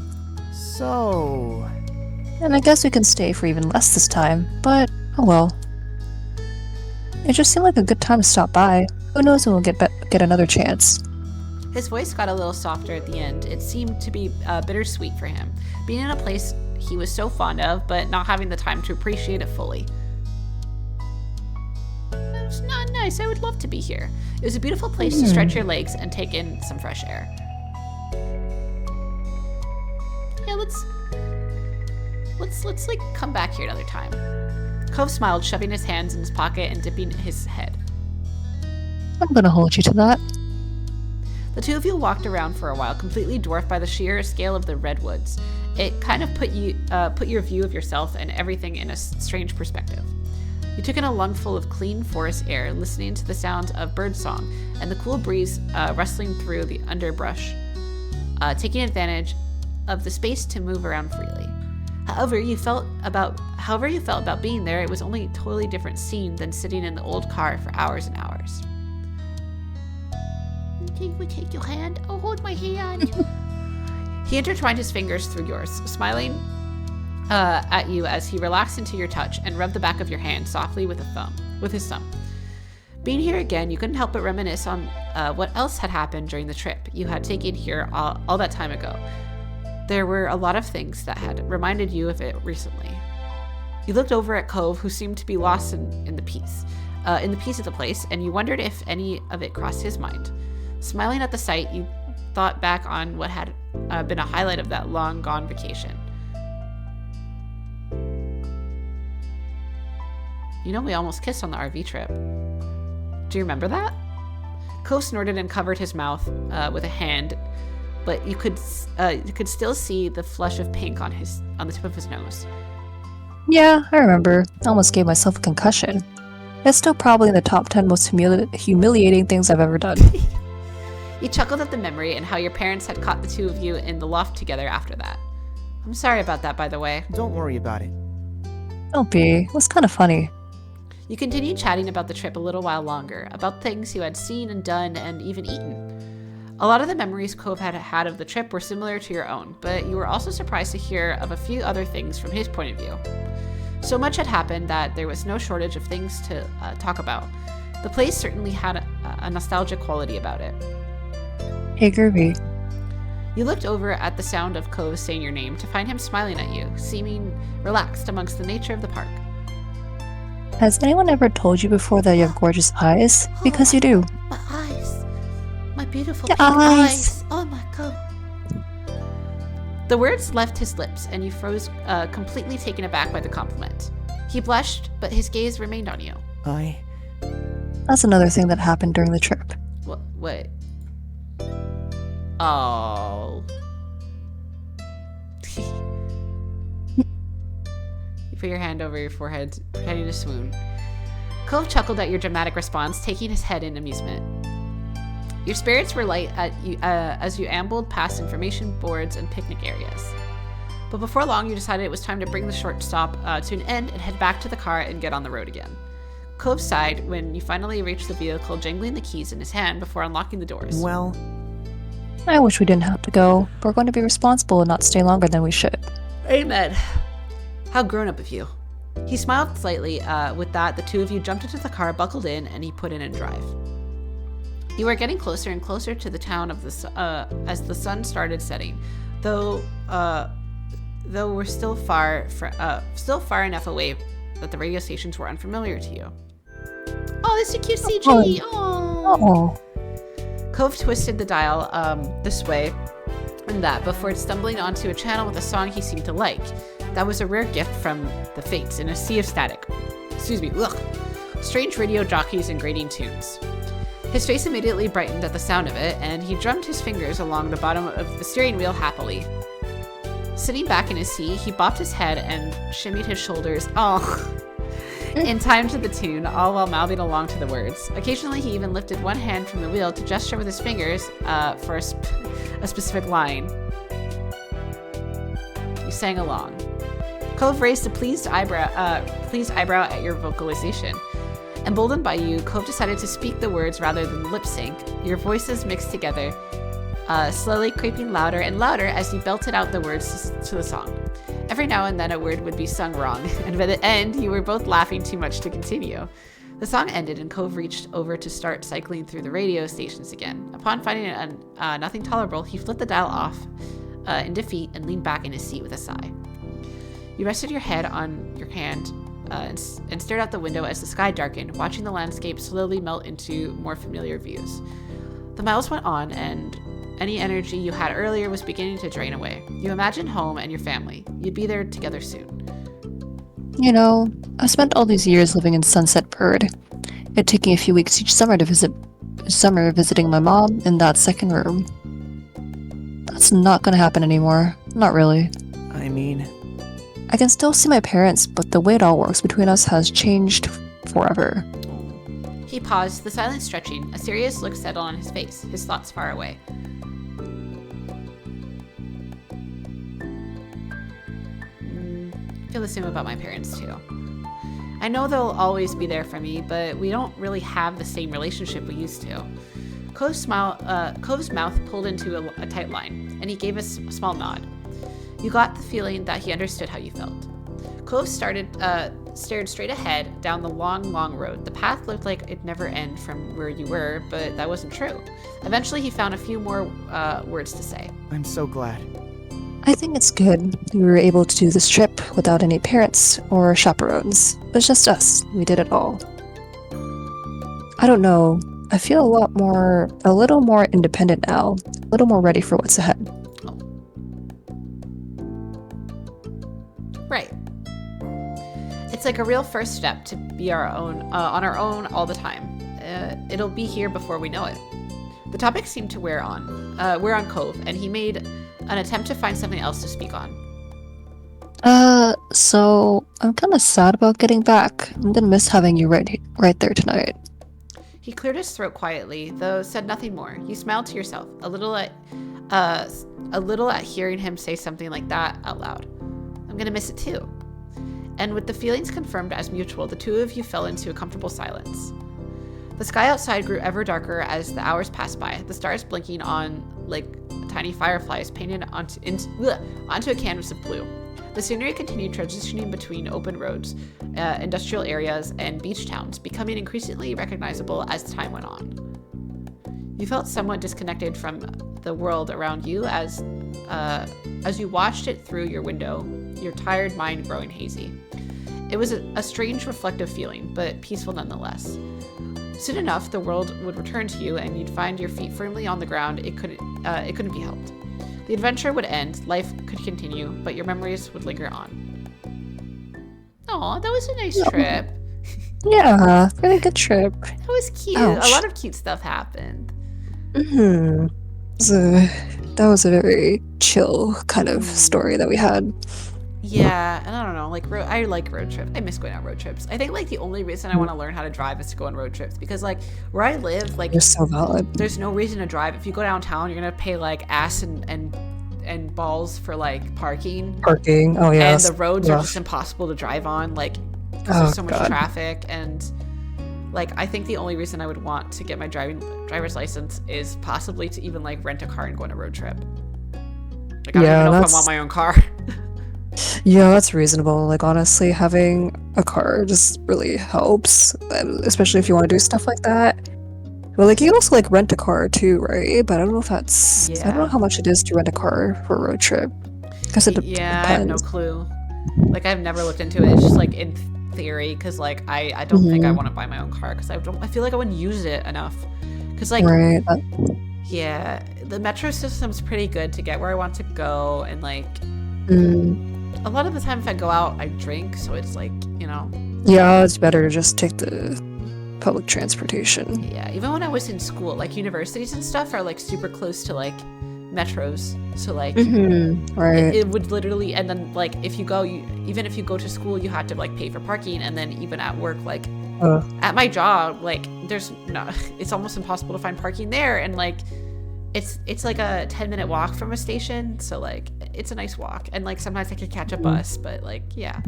So... And I guess we can stay for even less this time, but oh well. It just seemed like a good time to stop by. Who knows when we'll get another chance. His voice got a little softer at the end. It seemed to be bittersweet for him, being in a place he was so fond of, but not having the time to appreciate it fully. It's not nice. I would love to be here. It was a beautiful place to stretch your legs and take in some fresh air. Yeah, let's like come back here another time. Cove smiled, shoving his hands in his pocket and dipping his head. I'm gonna hold you to that. The two of you walked around for a while, completely dwarfed by the sheer scale of the redwoods. It kind of put your view of yourself and everything in a strange perspective. You took in a lungful of clean forest air, listening to the sounds of birdsong and the cool breeze rustling through the underbrush, taking advantage of the space to move around freely. However you felt about being there, it was only a totally different scene than sitting in the old car for hours and hours. Can we take your hand? Oh, hold my hand. He intertwined his fingers through yours, smiling at you as he relaxed into your touch and rubbed the back of your hand softly with his thumb. Being here again, you couldn't help but reminisce on what else had happened during the trip you had taken here all that time ago. There were a lot of things that had reminded you of it recently. You looked over at Cove, who seemed to be lost in the peace of the place, and you wondered if any of it crossed his mind. Smiling at the sight, you thought back on what had been a highlight of that long-gone vacation. You know, we almost kissed on the RV trip. Do you remember that? Cove snorted and covered his mouth with a hand, but you could still see the flush of pink on the tip of his nose. Yeah, I remember. I almost gave myself a concussion. It's still probably in the top 10 most humiliating things I've ever done. You chuckled at the memory and how your parents had caught the two of you in the loft together after that. I'm sorry about that, by the way. Don't worry about it. Don't be. It was kind of funny. You continued chatting about the trip a little while longer, about things you had seen and done and even eaten. A lot of the memories Cove had of the trip were similar to your own, but you were also surprised to hear of a few other things from his point of view. So much had happened that there was no shortage of things to talk about. The place certainly had a nostalgic quality about it. Hey, Groovy. You looked over at the sound of Cove saying your name to find him smiling at you, seeming relaxed amongst the nature of the park. Has anyone ever told you before that you have gorgeous eyes? Because you do. My eyes. My beautiful Your pink eyes. eyes. Oh my god. The words left his lips, and you froze, completely taken aback by the compliment. He blushed, but his gaze remained on you. That's another thing that happened during the trip. What? Oh. You put your hand over your forehead, pretending to swoon. Cove chuckled at your dramatic response, taking his head in amusement. Your spirits were light as you ambled past information boards and picnic areas. But before long, you decided it was time to bring the short stop to an end and head back to the car and get on the road again. Cove sighed when you finally reached the vehicle, jangling the keys in his hand before unlocking the doors. Well, I wish we didn't have to go. We're going to be responsible and not stay longer than we should. Amen. How grown up of you. He smiled slightly. With that, the two of you jumped into the car, buckled in, and he put in a drive. You were getting closer and closer to the town as the sun started setting, though we're still far enough away that the radio stations were unfamiliar to you. Oh, this is a cute CG. Oh. Oh. Cove twisted the dial this way and that before stumbling onto a channel with a song he seemed to like. That was a rare gift from the Fates in a sea of static. Excuse me. Ugh. Strange radio jockeys and grating tunes. His face immediately brightened at the sound of it, and he drummed his fingers along the bottom of the steering wheel happily. Sitting back in his seat, he bopped his head and shimmied his shoulders, in time to the tune, all while mouthing along to the words. Occasionally, he even lifted one hand from the wheel to gesture with his fingers for a specific line. You sang along. Cove raised a pleased eyebrow at your vocalization. Emboldened by you, Cove decided to speak the words rather than lip sync. Your voices mixed together, slowly creeping louder and louder as you belted out the words to the song. Every now and then a word would be sung wrong, and by the end, you were both laughing too much to continue. The song ended, and Cove reached over to start cycling through the radio stations again. Upon finding nothing tolerable, he flipped the dial off in defeat and leaned back in his seat with a sigh. You rested your head on your hand and stared out the window as the sky darkened, watching the landscape slowly melt into more familiar views. The miles went on, and any energy you had earlier was beginning to drain away. You imagined home and your family. You'd be there together soon. You know, I spent all these years living in Sunset Bird. It took me a few weeks each summer visiting my mom in that second room. That's not gonna happen anymore. Not really. I mean, I can still see my parents, but the way it all works between us has changed forever. He paused, the silence stretching, a serious look settled on his face, his thoughts far away. I feel the same about my parents too. I know they'll always be there for me, but we don't really have the same relationship we used to. Cove's mouth pulled into a tight line, and he gave us a small nod. You got the feeling that he understood how you felt. Cove stared straight ahead down the long, long road. The path looked like it'd never end from where you were, but that wasn't true. Eventually, he found a few more words to say. I'm so glad. I think it's good we were able to do this trip without any parents or chaperones. It was just us. We did it all. I don't know. I feel a little more independent now. A little more ready for what's ahead. Right. It's like a real first step to be on our own all the time. It'll be here before we know it. The topic seemed to wear on Cove, and he made an attempt to find something else to speak on. So I'm kind of sad about getting back. I'm gonna miss having you right there tonight. He cleared his throat quietly, though said nothing more. You smiled to yourself, a little at hearing him say something like that out loud. I'm gonna miss it too. And with the feelings confirmed as mutual, the two of you fell into a comfortable silence. The sky outside grew ever darker as the hours passed by, the stars blinking on like tiny fireflies painted onto a canvas of blue. The scenery continued transitioning between open roads, industrial areas, and beach towns, becoming increasingly recognizable as time went on. You felt somewhat disconnected from the world around you as you watched it through your window, your tired mind growing hazy. It was a strange reflective feeling, but peaceful nonetheless. Soon enough, the world would return to you, and you'd find your feet firmly on the ground. It couldn't be helped. The adventure would end, life could continue, but your memories would linger on. Aw, that was a nice trip. Yeah, really good trip. That was cute. Ouch. A lot of cute stuff happened. Mm-hmm. That was a very chill kind of story that we had. Yeah, and I don't know, like I like road trips. I miss going on road trips. I think like the only reason I want to learn how to drive is to go on road trips because like where I live, like You're so valid. there's no reason to drive. If you go downtown, you're gonna pay like ass and balls for like parking. Parking. Oh yeah. And the roads are just impossible to drive on, like 'cause there's so much traffic. And like I think the only reason I would want to get my driver's license is possibly to even like rent a car and go on a road trip. Like I don't even know if I want my own car. Yeah, that's reasonable. Like, honestly, having a car just really helps, especially if you want to do stuff like that. Well, like, you can also, like, rent a car, too, right? But I don't know if that's... I don't know how much it is to rent a car for a road trip. Because it depends. I have no clue. Like, I've never looked into it. It's just, like, in theory because like I don't think I Mhm. want to buy my own car because I feel like I wouldn't use it enough. Because like Right. yeah, the metro system's pretty good to get where I want to go, and like Mm, a lot of the time if I go out I drink, so it's like, you know. yeah, it's better to just take the public transportation. Yeah, even when I was in school, like universities and stuff are like super close to like metros, so like Right. it would literally, and then like if you go, even if you go to school you had to like pay for parking, and then even at work, like at my job, like there's no, it's almost impossible to find parking there, and like it's like a 10-minute walk from a station, so like it's a nice walk, and like sometimes I could catch a bus, but like yeah.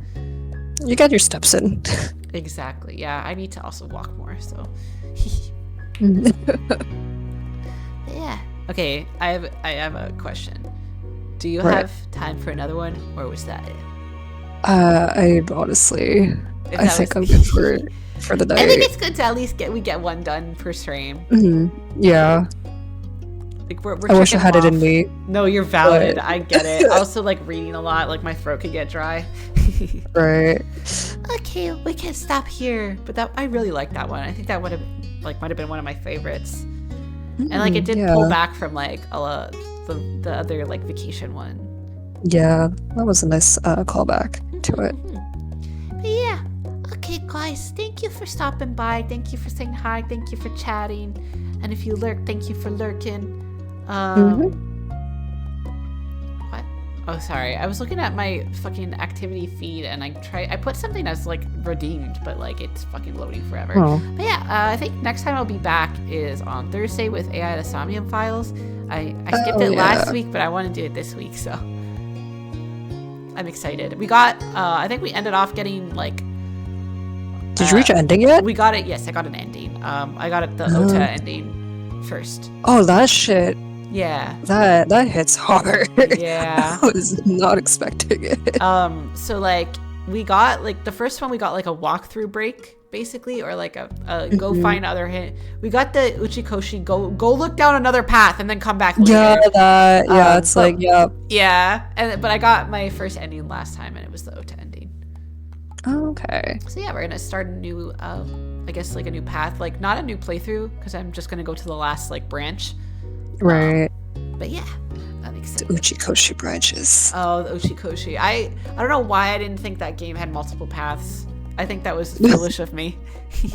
You got your steps in. Exactly. Yeah, I need to also walk more, so yeah. Okay, I have a question. Do you Right. have time for another one, or was that it? I honestly, If I that think I'm was- good for the I think night. it's good to at least get one done per stream. Yeah, Like we're I wish I checking had it them in off. me. No, you're valid. but- I get it. Also, like reading a lot, like my throat could get dry. Right. Okay, we can stop here. But that I really like that one. I think that might have been one of my favorites. And like it did pull Yeah. back from like the other like vacation one. Yeah, that was a nice callback to it. But yeah. Okay, guys. Thank you for stopping by. Thank you for saying hi. Thank you for chatting. And if you lurk, thank you for lurking. What? Oh, sorry. I was looking at my fucking activity feed and I put something that's like redeemed, but like it's fucking loading forever. Oh. But yeah, I think next time I'll be back is on Thursday with AI the Somnium Files. I skipped it last yeah. week, but I want to do it this week, so I'm excited. We got, I think we ended off getting like. Did you reach an ending yet? We got it. Yes, I got an ending. I got the Oh. OTA ending first. Oh, that shit. Yeah. That hits hard. Yeah. I was not expecting it. So like we got like the first one, we got like a walkthrough break basically, or like a go find other hint. We got the Uchikoshi go look down another path and then come back later. Yeah, it's but- like, yep. Yeah, but I got my first ending last time and it was the OTA ending. Okay. So yeah, we're gonna start a new, I guess like a new path, like not a new playthrough because I'm just gonna go to the last like branch. Right. But yeah, I'm The excited. Uchikoshi branches. Oh, the Uchikoshi. I don't know why I didn't think that game had multiple paths. I think that was foolish of me. It's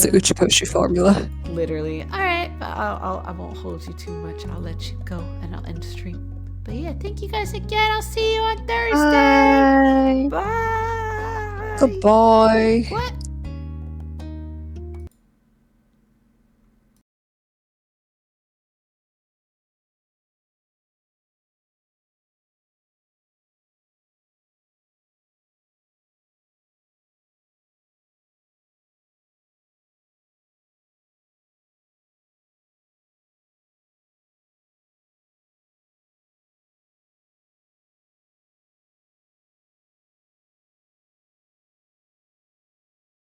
the Uchikoshi formula. Literally. All right, but I won't hold you too much. I'll let you go and I'll end the stream. But yeah, thank you guys again. I'll see you on Thursday. Bye. Bye. Goodbye. What?